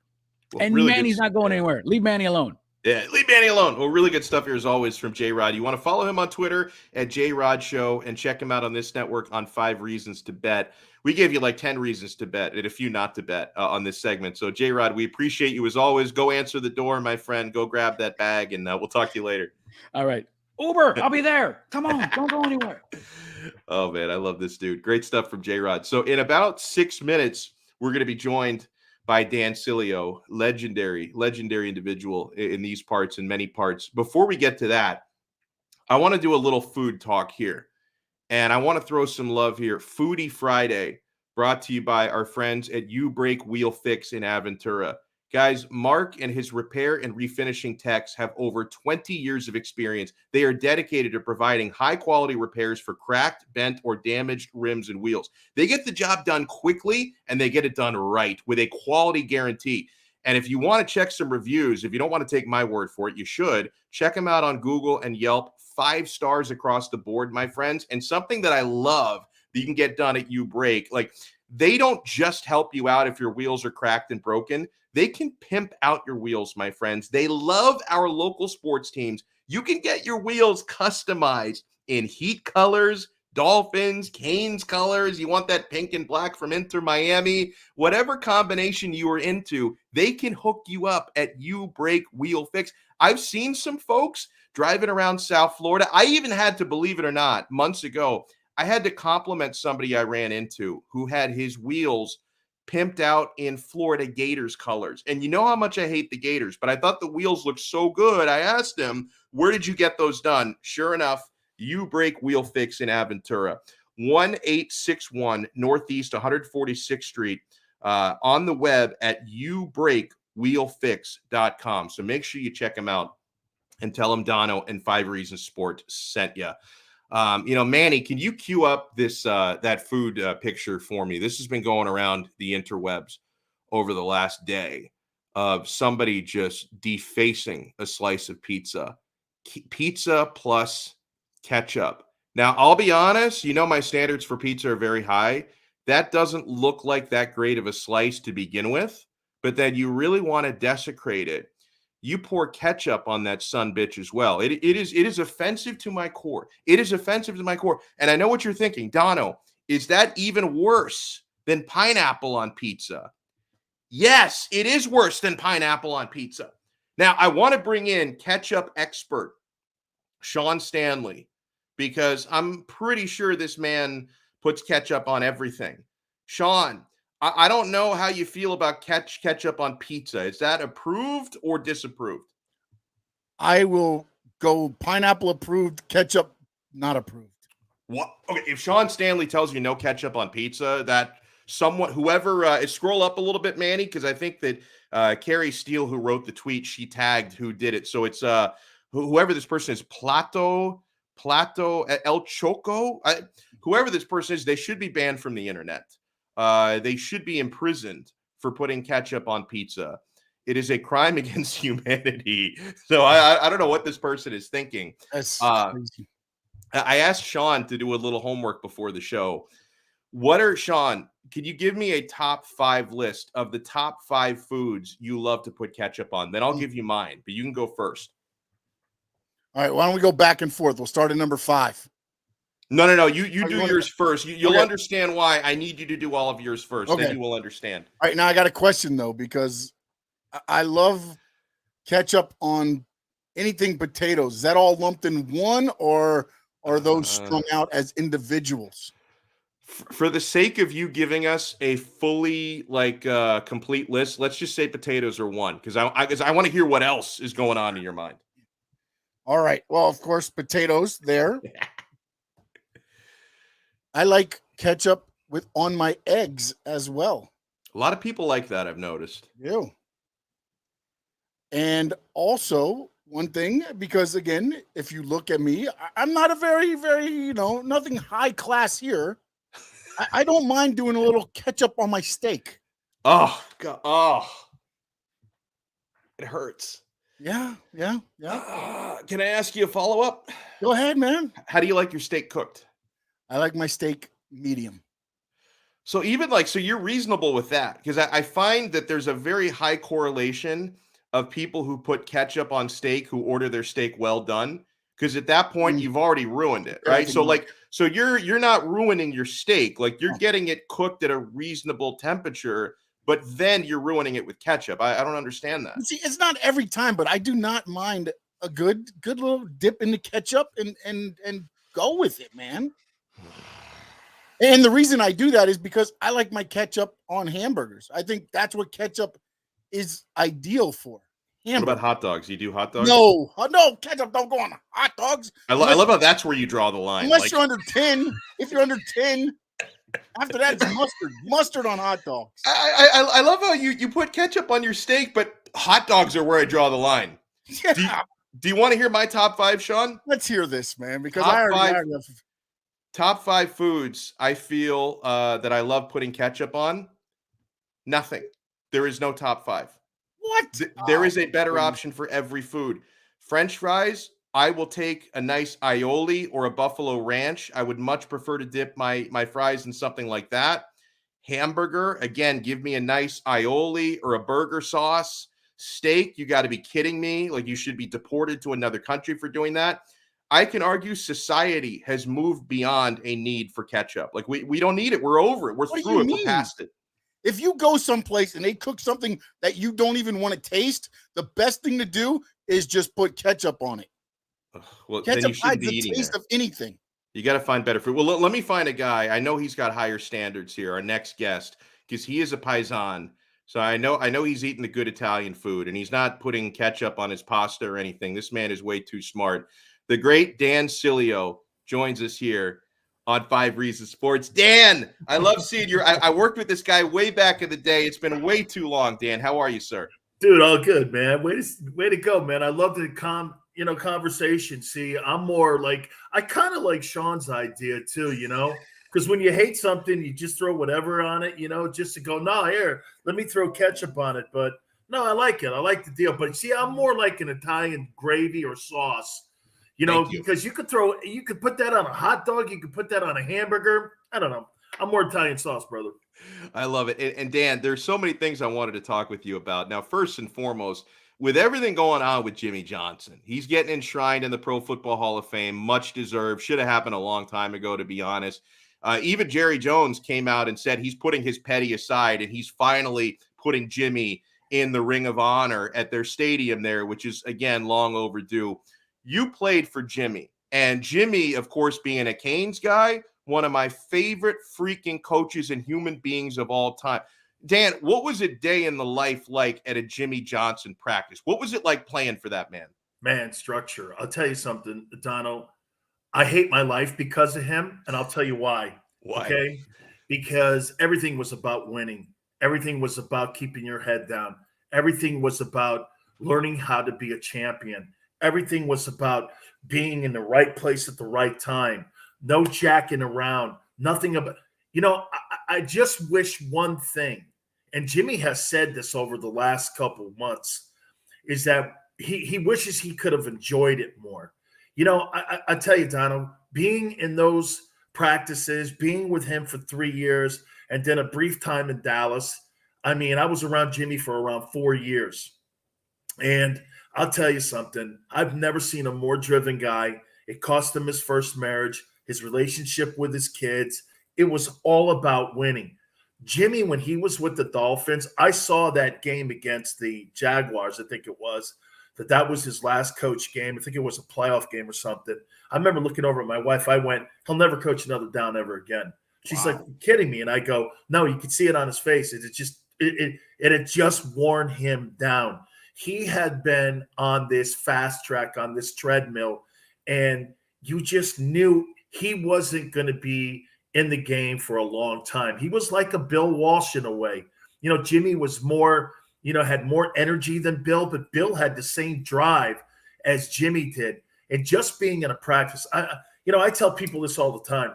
S4: Well, and really Manny's not going anywhere. Leave Manny alone.
S1: Yeah, leave Manny alone. Well, really good stuff here as always from J-Rod. You want to follow him on Twitter at J-Rod Show and check him out on this network on 5 Reasons to Bet. We gave you like 10 reasons to bet and a few not to bet on this segment. So, J-Rod, we appreciate you as always. Go answer the door, my friend. Go grab that bag, and we'll talk to you later.
S4: All right. Uber, I'll be there. Come on, don't go anywhere.
S1: Oh, man, I love this dude. Great stuff from J-Rod. So, in about 6 minutes, we're going to be joined by Dan Sileo, legendary individual in these parts and many parts. Before we get to that, I want to do a little food talk here. And I want to throw some love here. Foodie Friday, brought to you by our friends at U Brake Wheel Fix in Aventura. Guys, Mark and his repair and refinishing techs have over 20 years of experience. They are dedicated to providing high-quality repairs for cracked, bent, or damaged rims and wheels. They get the job done quickly, and they get it done right with a quality guarantee. And if you want to check some reviews, if you don't want to take my word for it, you should. Check them out on Google and Yelp. 5 stars across the board, my friends. And something that I love that you can get done at U Brake, like, they don't just help you out if your wheels are cracked and broken. They can pimp out your wheels, my friends. They love our local sports teams. You can get your wheels customized in Heat colors, Dolphins, Canes colors. You want that pink and black from Inter Miami, whatever combination you are into, they can hook you up at You Break Wheel Fix. I've seen some folks driving around South Florida. I even had to, believe it or not, months ago, I had to compliment somebody I ran into who had his wheels pimped out in Florida Gators colors. And you know how much I hate the Gators, but I thought the wheels looked so good. I asked him, where did you get those done? Sure enough, You Break Wheel Fix in Aventura, 1861 Northeast 146th Street, on the web at youbreakwheelfix.com. So make sure you check them out and tell them Donno and 5 Reasons Sport sent you. Manny, can you cue up this that food picture for me? This has been going around the interwebs over the last day of somebody just defacing a slice of pizza. Pizza plus ketchup. Now, I'll be honest, my standards for pizza are very high. That doesn't look like that great of a slice to begin with, but then you really want to desecrate it. You pour ketchup on that son bitch as well. It is offensive to my core. It is offensive to my core. And I know what you're thinking, Donno, is that even worse than pineapple on pizza? Yes, it is worse than pineapple on pizza. Now, I want to bring in ketchup expert Sean Stanley, because I'm pretty sure this man puts ketchup on everything. Sean, I don't know how you feel about ketchup on pizza. Is that approved or disapproved?
S2: I will go pineapple approved, ketchup not approved.
S1: What? Okay, if Sean Stanley tells you no ketchup on pizza, that whoever, scroll up a little bit, Manny, because I think that Carrie Steele, who wrote the tweet, she tagged who did it. So it's whoever this person is, Plato El Choco. Whoever this person is, they should be banned from the internet. They should be imprisoned for putting ketchup on pizza. It is a crime against humanity. So I don't know what this person is thinking.
S2: That's crazy.
S1: I asked Sean to do a little homework before the show. Sean, can you give me a top 5 list of the top 5 foods you love to put ketchup on? Then I'll give you mine, but you can go first.
S2: All right, why don't we go back and forth? We'll start at number 5.
S1: No. You do yours first. You'll
S2: okay.
S1: Understand why I need you to do all of yours first.
S2: Okay.
S1: Then you will understand.
S2: All right, now I got a question, though, because I love ketchup on anything potatoes. Is that all lumped in one, or are those strung out as individuals?
S1: For the sake of you giving us a fully complete list, let's just say potatoes are one, because I want to hear what else is going on in your mind.
S2: All right. Well, of course, potatoes there. I like ketchup on my eggs as well.
S1: A lot of people like that, I've noticed.
S2: Yeah. And also one thing, because again, if you look at me, I'm not a very, very, nothing high class here. I don't mind doing a little ketchup on my steak.
S1: Oh, God. Oh, it hurts.
S2: Yeah.
S1: Can I ask you a follow-up?
S2: Go ahead, man.
S1: How do you like your steak cooked?
S2: I like my steak medium.
S1: So so you're reasonable with that, because I find that there's a very high correlation of people who put ketchup on steak who order their steak well done, because at that point you've already ruined it, right? So you're not ruining your steak, you're getting it cooked at a reasonable temperature, but then you're ruining it with ketchup. I don't understand that.
S2: See, it's not every time, but I do not mind a good little dip in the ketchup and go with it, man. And the reason I do that is because I like my ketchup on hamburgers. I think that's what ketchup is ideal for.
S1: What about hot dogs? You do hot dogs?
S2: No, ketchup don't go on hot dogs.
S1: I love how that's where you draw the line.
S2: Unless you're under 10. If you're under 10, after that, it's mustard on hot dogs.
S1: I love how you put ketchup on your steak, but hot dogs are where I draw the line.
S2: Yeah.
S1: Do you want to hear my top 5, Sean?
S2: Let's hear this, man, because
S1: top 5 foods I feel that I love putting ketchup on. Nothing. There is no top 5.
S2: What?
S1: There is a better option for every food. French fries, I will take a nice aioli or a buffalo ranch. I would much prefer to dip my fries in something like that. hamburger, again, give me a nice aioli or a burger sauce. Steak, you got to be kidding me. Like, you should be deported to another country for doing that. I can argue society has moved beyond a need for ketchup. Like, we don't need it. We're over it. We're
S2: What do
S1: through
S2: you
S1: it.
S2: mean?
S1: We're past it.
S2: If you go someplace and they cook something that you don't even want to taste, the best thing to do is just put ketchup on it.
S1: Well, then
S2: Ketchup
S1: you shouldn't
S2: hides
S1: be
S2: the
S1: eating
S2: taste
S1: there.
S2: of anything.
S1: You got to find better food. Well, let me find a guy. I know he's got higher standards here. Our next guest, because he is a paisan. So I know he's eating the good Italian food, and he's not putting ketchup on his pasta or anything. This man is way too smart. The great Dan Sileo joins us here on 5 Reasons Sports. Dan, I love seeing you. I worked with this guy way back in the day. It's been way too long, Dan. How are you, sir?
S5: Dude, all good, man. Way to go, man. I love the conversation. See, I'm more like, I kind of like Sean's idea too, because when you hate something, you just throw whatever on it, just to go, no, here, let me throw ketchup on it. But no, I like it. I like the deal. But see, I'm more like an Italian gravy or sauce, because you could put that on a hot dog. You could put that on a hamburger. I don't know. I'm more Italian sauce, brother.
S1: I love it. And Dan, there's so many things I wanted to talk with you about. Now, first and foremost, with everything going on with Jimmy Johnson, he's getting enshrined in the Pro Football Hall of Fame, much deserved. Should have happened a long time ago, to be honest. Even Jerry Jones came out and said he's putting his petty aside and he's finally putting Jimmy in the Ring of Honor at their stadium there, which is, again, long overdue. You played for Jimmy, and Jimmy, of course, being a Canes guy, one of my favorite freaking coaches and human beings of all time. Dan, what was a day in the life like at a Jimmy Johnson practice? What was it like playing for that man?
S5: Man, structure. I'll tell you something, Donno. I hate my life because of him, and I'll tell you why.
S1: Why?
S5: Okay? Because everything was about winning. Everything was about keeping your head down. Everything was about learning how to be a champion. Everything was about being in the right place at the right time. No jacking around. Nothing about, I just wish one thing, and Jimmy has said this over the last couple of months, is that he wishes he could have enjoyed it more. I tell you, Donald, being in those practices, being with him for 3 years, and then a brief time in Dallas. I mean, I was around Jimmy for around 4 years. And I'll tell you something. I've never seen a more driven guy. It cost him his first marriage, his relationship with his kids. It was all about winning. Jimmy, when he was with the Dolphins, I saw that game against the Jaguars, I think it was, that was his last coach game. I think it was a playoff game or something. I remember looking over at my wife. I went, he'll never coach another down ever again. She's like, "You're kidding me?" And I go, "No, you could see it on his face. It had just worn him down. He had been on this fast track, on this treadmill, and you just knew he wasn't going to be in the game for a long time. He was like a Bill Walsh in a way. Jimmy was more, had more energy than Bill, but Bill had the same drive as Jimmy did. And just being in a practice, I tell people this all the time.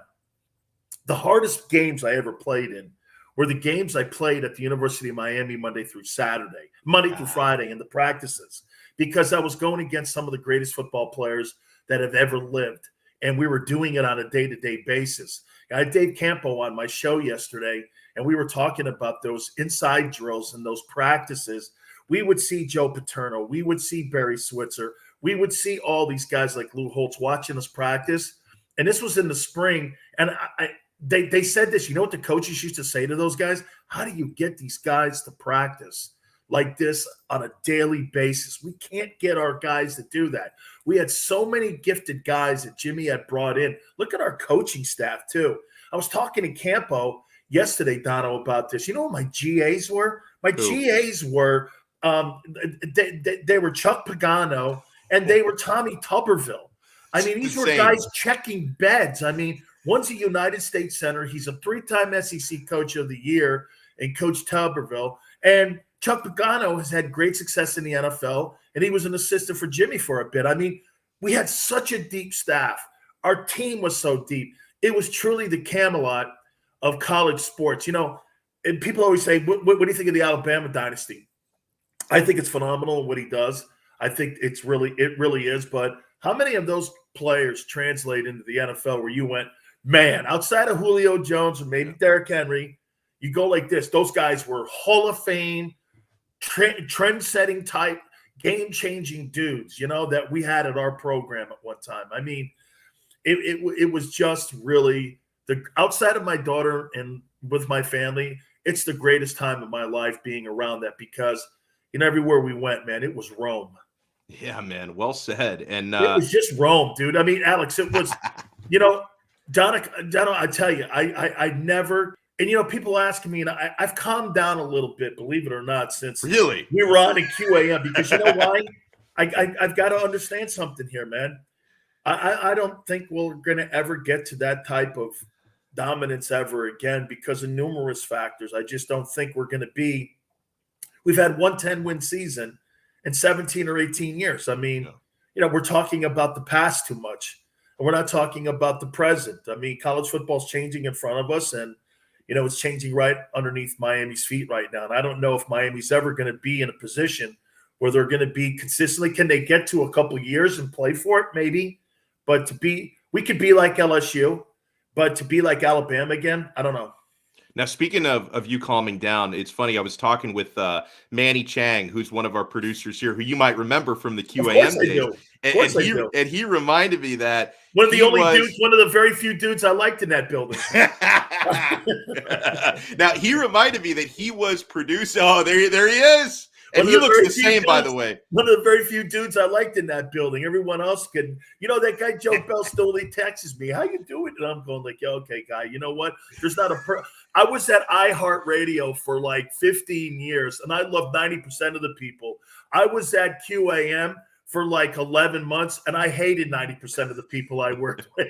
S5: The hardest games I ever played in were the games I played at the University of Miami Monday through Friday in the practices, because I was going against some of the greatest football players that have ever lived. And we were doing it on a day-to-day basis. I had Dave Campo on my show yesterday, and we were talking about those inside drills and those practices. We would see Joe Paterno. We would see Barry Switzer. We would see all these guys like Lou Holtz watching us practice. And this was in the spring. And they said this, what the coaches used to say to those guys? How do you get these guys to practice like this on a daily basis? We can't get our guys to do that. We had so many gifted guys that Jimmy had brought in. Look at our coaching staff, too. I was talking to Campo yesterday, Donno, about this. You know what my GAs were? My GAs were they were Chuck Pagano and they were Tommy Tuberville. I mean, these were guys checking beds. I mean, one's a United States Center. He's a 3-time SEC Coach of the Year and Coach Tuberville. And Chuck Pagano has had great success in the NFL, and he was an assistant for Jimmy for a bit. I mean, we had such a deep staff. Our team was so deep. It was truly the Camelot of college sports. And people always say, what do you think of the Alabama dynasty? I think it's phenomenal what he does. I think it really is. But how many of those players translate into the NFL where you went, man, outside of Julio Jones or maybe Derrick Henry, You go like this. Those guys were Hall of Fame, trend-setting type, game-changing dudes, that we had at our program at one time. I mean, it was just really outside of my daughter and with my family, it's the greatest time of my life being around that because, everywhere we went, man, it was Rome.
S1: Yeah, man. Well said. And
S5: it was just Rome, dude. I mean, Alex, it was, Donno, I tell you, I never, and people ask me, and I've calmed down a little bit, believe it or not, since
S1: really
S5: we were on in QAM, because you know why? I've got to understand something here, man. I don't think we're going to ever get to that type of dominance ever again because of numerous factors. I just don't think we're going to be. We've had one 10-win season in 17 or 18 years. I mean, we're talking about the past too much. And we're not talking about the present. I mean, college football's changing in front of us, and, it's changing right underneath Miami's feet right now. And I don't know if Miami's ever going to be in a position where they're going to be consistently. Can they get to a couple of years and play for it? Maybe. But we could be like LSU, but to be like Alabama again, I don't know.
S1: Now, speaking of you calming down, it's funny. I was talking with Manny Chang, who's one of our producers here, who you might remember from the QAM days. And he reminded me that
S5: one of the very few dudes I liked in that building.
S1: Now, he reminded me that he was producing. Oh, there he is. And he looks the same, by the way.
S5: One of the very few dudes I liked in that building. Everyone else could, that guy Joe Bell still texts me, "How you doing?" And I'm going like, "Yeah, okay, guy. You know what? There's not I was at iHeartRadio for like 15 years, and I love 90% of the people. I was at QAM for like 11 months, and I hated 90% of the people I worked with."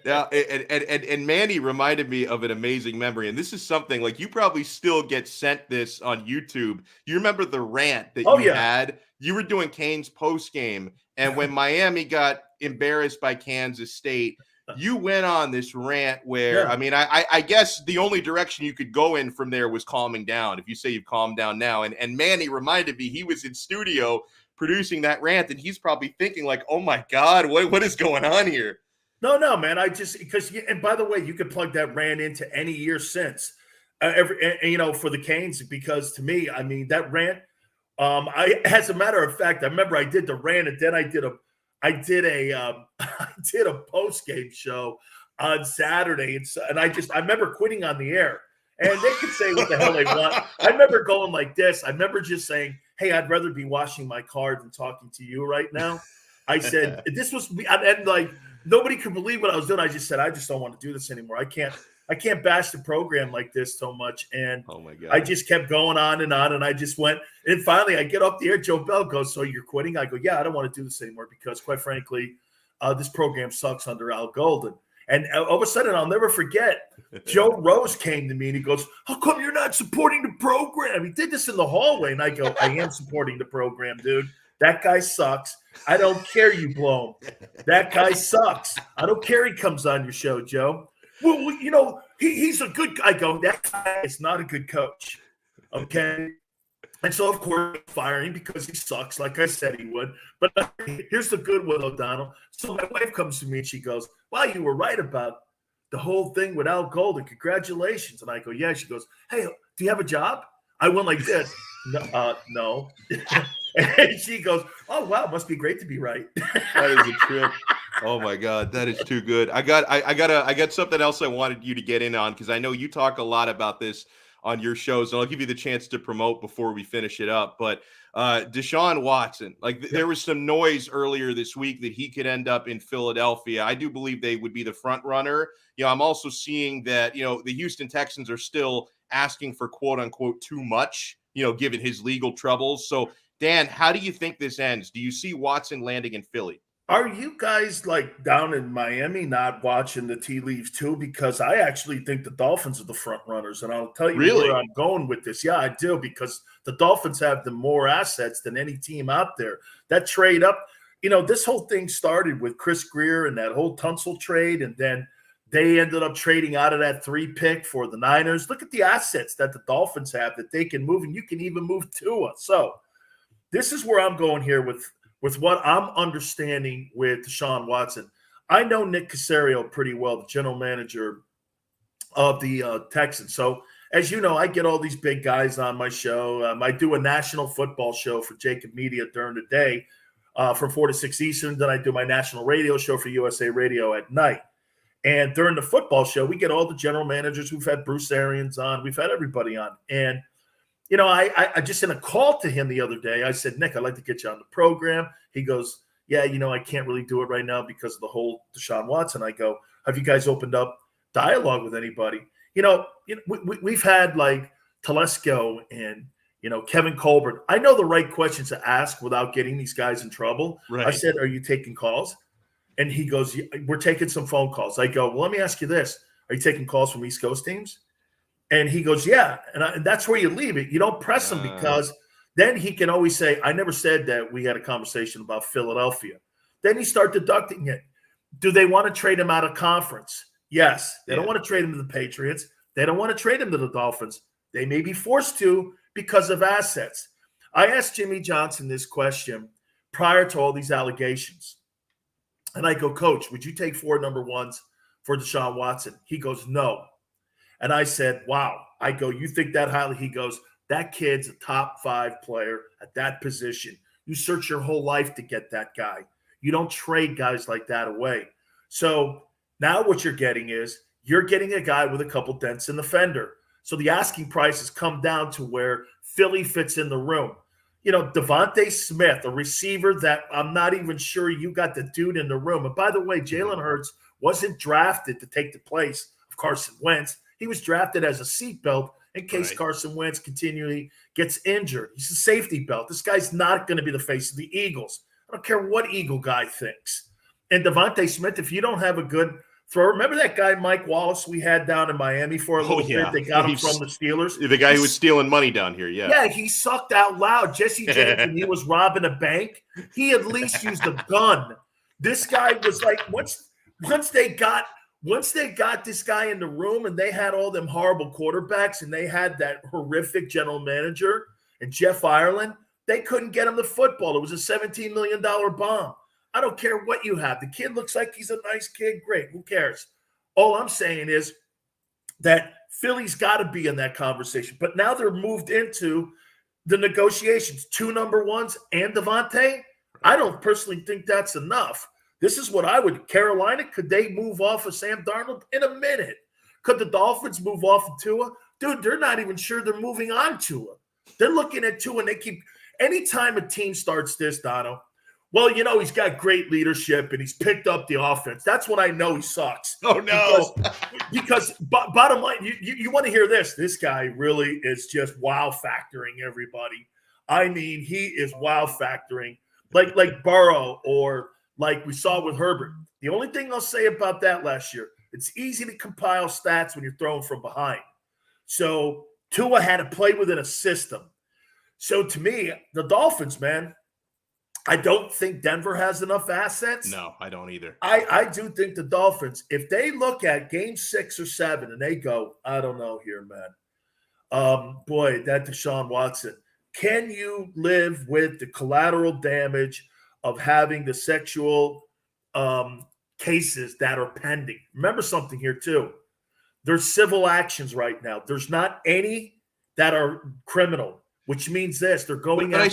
S1: Now, and Manny reminded me of an amazing memory, and this is something like you probably still get sent this on YouTube. You remember the rant that you had? You were doing Canes post game, and when Miami got embarrassed by Kansas State, you went on this rant where, I mean, I guess the only direction you could go in from there was calming down. If you say you've calmed down now, and Manny reminded me he was in studio producing that rant, and he's probably thinking like, "Oh my God, what is going on here?"
S5: No, man. And by the way, you could plug that rant into any year since, for the Canes, because to me, I mean, that rant. As a matter of fact, I remember I did the rant, and then I did a post game show on Saturday, and I remember quitting on the air. And they could say what the hell they want. I remember going like this. I remember just saying, "Hey, I'd rather be washing my car than talking to you right now." I said, this was me. And like, nobody could believe what I was doing. I just said, I just don't want to do this anymore. I can't bash the program like this so much. And
S1: oh my God,
S5: I just kept going on. And I just went. And finally, I get up the air. Joe Bell goes, "So you're quitting?" I go, "Yeah, I don't want to do this anymore because, quite frankly, this program sucks under Al Golden." And all of a sudden, I'll never forget, Joe Rose came to me and he goes, "How come you're not supporting the program?" He did this in the hallway. And I go, "I am supporting the program, dude. That guy sucks. I don't care you blow him. That guy sucks. I don't care he comes on your show, Joe. Well, he's a good guy." I go, "That guy is not a good coach." Okay. And so, of course, firing because he sucks, like I said he would. But here's the good one, O'Donnell. So my wife comes to me and she goes, "Wow, you were right about the whole thing with Al Golden. Congratulations." And I go, "Yeah." She goes, "Hey, do you have a job?" I went like this. No. And she goes, "Oh, wow, must be great to be right."
S1: That is a trip. Oh my God, that is too good. I got something else I wanted you to get in on because I know you talk a lot about this on your shows, and I'll give you the chance to promote before we finish it up. But Deshaun Watson, there was some noise earlier this week that he could end up in Philadelphia. I do believe they would be the front runner. I'm also seeing that, the Houston Texans are still asking for quote unquote too much, given his legal troubles. So Dan, how do you think this ends? Do you see Watson landing in Philly?
S5: Are you guys like down in Miami not watching the tea leaves too? Because I actually think the Dolphins are the front runners, and I'll tell you where I'm going with this. Yeah, I do, because the Dolphins have the more assets than any team out there. That trade up, this whole thing started with Chris Greer and that whole Tunsil trade, and then they ended up trading out of that 3 pick for the Niners. Look at the assets that the Dolphins have that they can move, and you can even move Tua. So this is where I'm going here with what I'm understanding with Deshaun Watson. I know Nick Caserio pretty well, the general manager of the Texans. So as you know, I get all these big guys on my show. I do a national football show for Jacob Media during the day from 4 to 6 Eastern. Then I do my national radio show for USA Radio at night. And during the football show, we get all the general managers. We've had Bruce Arians on. We've had everybody on. And, I just in a call to him the other day, I said, Nick, I'd like to get you on the program. He goes, yeah, I can't really do it right now because of the whole Deshaun Watson. I go, have you guys opened up dialogue with anybody? We've had like Telesco and, Kevin Colbert. I know the right questions to ask without getting these guys in trouble.
S1: Right.
S5: I said, are you taking calls? And he goes, yeah, we're taking some phone calls. I go, well, let me ask you this. Are you taking calls from East Coast teams? And he goes, yeah. And that's where you leave it. You don't press him because then he can always say, I never said that we had a conversation about Philadelphia. Then you start deducting it. Do they want to trade him out of conference? Yes. They don't want to trade him to the Patriots. They don't want to trade him to the Dolphins. They may be forced to because of assets. I asked Jimmy Johnson this question prior to all these allegations. And I go, Coach, would you take 4 number ones for Deshaun Watson? He goes, no. And I said, wow. I go, you think that highly? He goes, that kid's a top 5 player at that position. You search your whole life to get that guy. You don't trade guys like that away. So now what you're getting is you're getting a guy with a couple dents in the fender. So the asking price has come down to where Philly fits in the room. Devontae Smith, a receiver that I'm not even sure you got the dude in the room. And by the way, Jalen Hurts wasn't drafted to take the place of Carson Wentz. He was drafted as a seatbelt in case Carson Wentz continually gets injured. He's a safety belt. This guy's not going to be the face of the Eagles. I don't care what Eagle guy thinks. And Devontae Smith, if you don't have a good thrower, remember that guy Mike Wallace we had down in Miami for a little bit? They got him from the Steelers.
S1: The guy who was stealing money down here, yeah.
S5: Yeah, he sucked out loud. Jesse James, when he was robbing a bank, he at least used a gun. This guy was like, once they got this guy in the room and they had all them horrible quarterbacks and they had that horrific general manager and Jeff Ireland, they couldn't get him the football. It was a $17 million bomb. I don't care what you have. The kid looks like he's a nice kid. Great. Who cares? All I'm saying is that Philly's got to be in that conversation. But now they're moved into the negotiations. 2 number ones and Devontae. I don't personally think that's enough. This is what I would. Carolina, could they move off of Sam Darnold in a minute? Could the Dolphins move off of Tua? Dude, they're not even sure they're moving on Tua. They're looking at Tua and they keep – anytime a team starts this, Dono, well, he's got great leadership and he's picked up the offense. That's when I know he sucks.
S1: Oh, no.
S5: Because bottom line, you want to hear this. This guy really is just wow factoring everybody. I mean, he is wow factoring like Burrow or like we saw with Herbert. The only thing I'll say about that last year, it's easy to compile stats when you're throwing from behind. So Tua had to play within a system. So to me, the Dolphins, man, I don't think Denver has enough assets.
S1: No, I don't either.
S5: I do think the Dolphins, if they look at game 6 or 7 and they go, I don't know here, man. Boy, that Deshaun Watson. Can you live with the collateral damage of having the sexual cases that are pending? Remember something here, too. There's civil actions right now. There's not any that are criminal. Which means this, they're going
S1: but I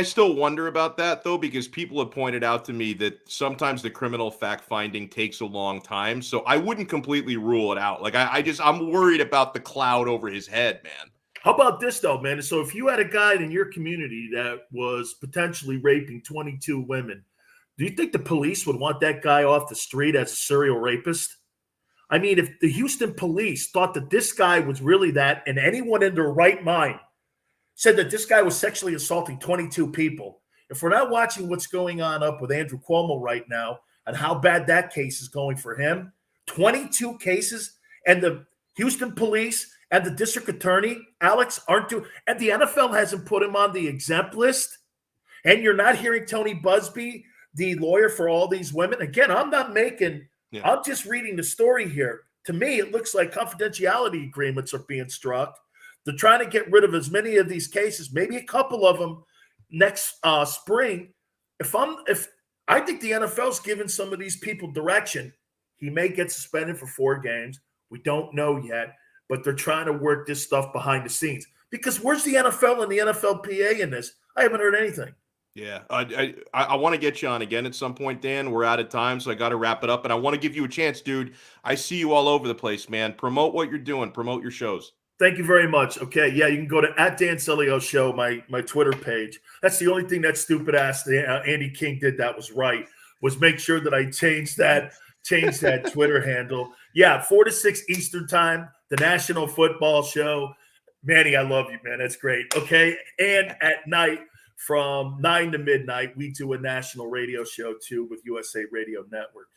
S1: still wonder about that, though, because people have pointed out to me that sometimes the criminal fact-finding takes a long time. So I wouldn't completely rule it out. Like, I'm worried about the cloud over his head, man.
S5: How about this, though, man? So if you had a guy in your community that was potentially raping 22 women, do you think the police would want that guy off the street as a serial rapist? I mean, if the Houston police thought that this guy was really that, and anyone in their right mind said that this guy was sexually assaulting 22 people. If we're not watching what's going on up with Andrew Cuomo right now and how bad that case is going for him, 22 cases, and the Houston police and the district attorney, Alex, aren't doing, and the NFL hasn't put him on the exempt list, and you're not hearing Tony Busby, the lawyer for all these women. Again, I'm just reading the story here. To me, it looks like confidentiality agreements are being struck. They're trying to get rid of as many of these cases, maybe a couple of them next spring. If I think the NFL's giving some of these people direction, he may get suspended for 4 games. We don't know yet. but they're trying to work this stuff behind the scenes. Because where's the NFL and the NFLPA in this? I haven't heard anything.
S1: Yeah, I want to get you on again at some point, Dan. We're out of time, so I got to wrap it up. And I want to give you a chance, dude. I see you all over the place, man. Promote what you're doing. Promote your shows.
S5: Thank you very much. Okay, yeah, you can go to @Dan Show, my Twitter page. That's the only thing that stupid ass Andy King did that was right, was make sure that I changed that Twitter handle. Yeah, 4 to 6 Eastern time, the National Football Show. Manny, I love you, man. That's great. Okay, and at night, from 9 to midnight, we do a national radio show, too, with USA Radio Network.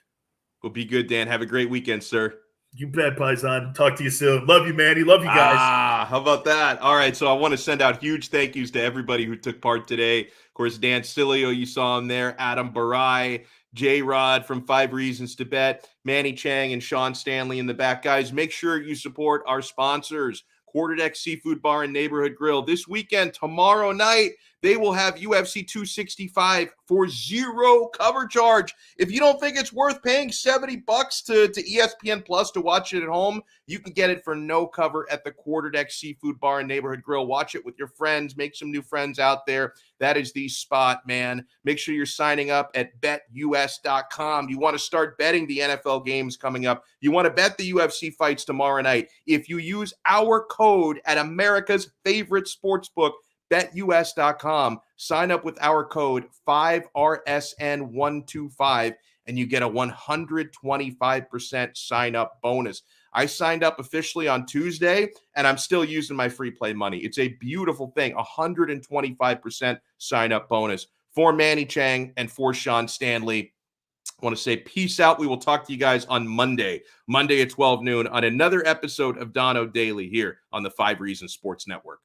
S1: Well, be good, Dan. Have a great weekend, sir.
S5: You bet, Paisan. Talk to you soon. Love you, Manny. Love you guys.
S1: How about that? All right, so I want to send out huge thank yous to everybody who took part today. Of course, Dan Sileo, you saw him there. Adam Borai, J-Rod from 5 Reasons to Bet, Manny Chang and Sean Stanley in the back. Guys, make sure you support our sponsors. Quarterdeck Seafood Bar and Neighborhood Grill. This weekend, tomorrow night, they will have UFC 265 for 0 cover charge. If you don't think it's worth paying $70 to ESPN Plus to watch it at home, you can get it for no cover at the Quarterdeck Seafood Bar and Neighborhood Grill. Watch it with your friends. Make some new friends out there. That is the spot, man. Make sure you're signing up at betus.com. You want to start betting the NFL games coming up. You want to bet the UFC fights tomorrow night. If you use our code at America's favorite sportsbook, betus.com, sign up with our code 5RSN125, and you get a 125% sign up bonus. I signed up officially on Tuesday, and I'm still using my free play money. It's a beautiful thing, 125% sign up bonus. For Manny Chang and for Sean Stanley, I want to say peace out. We will talk to you guys on Monday at 12 noon on another episode of Donno Daily here on the 5 Reasons Sports Network.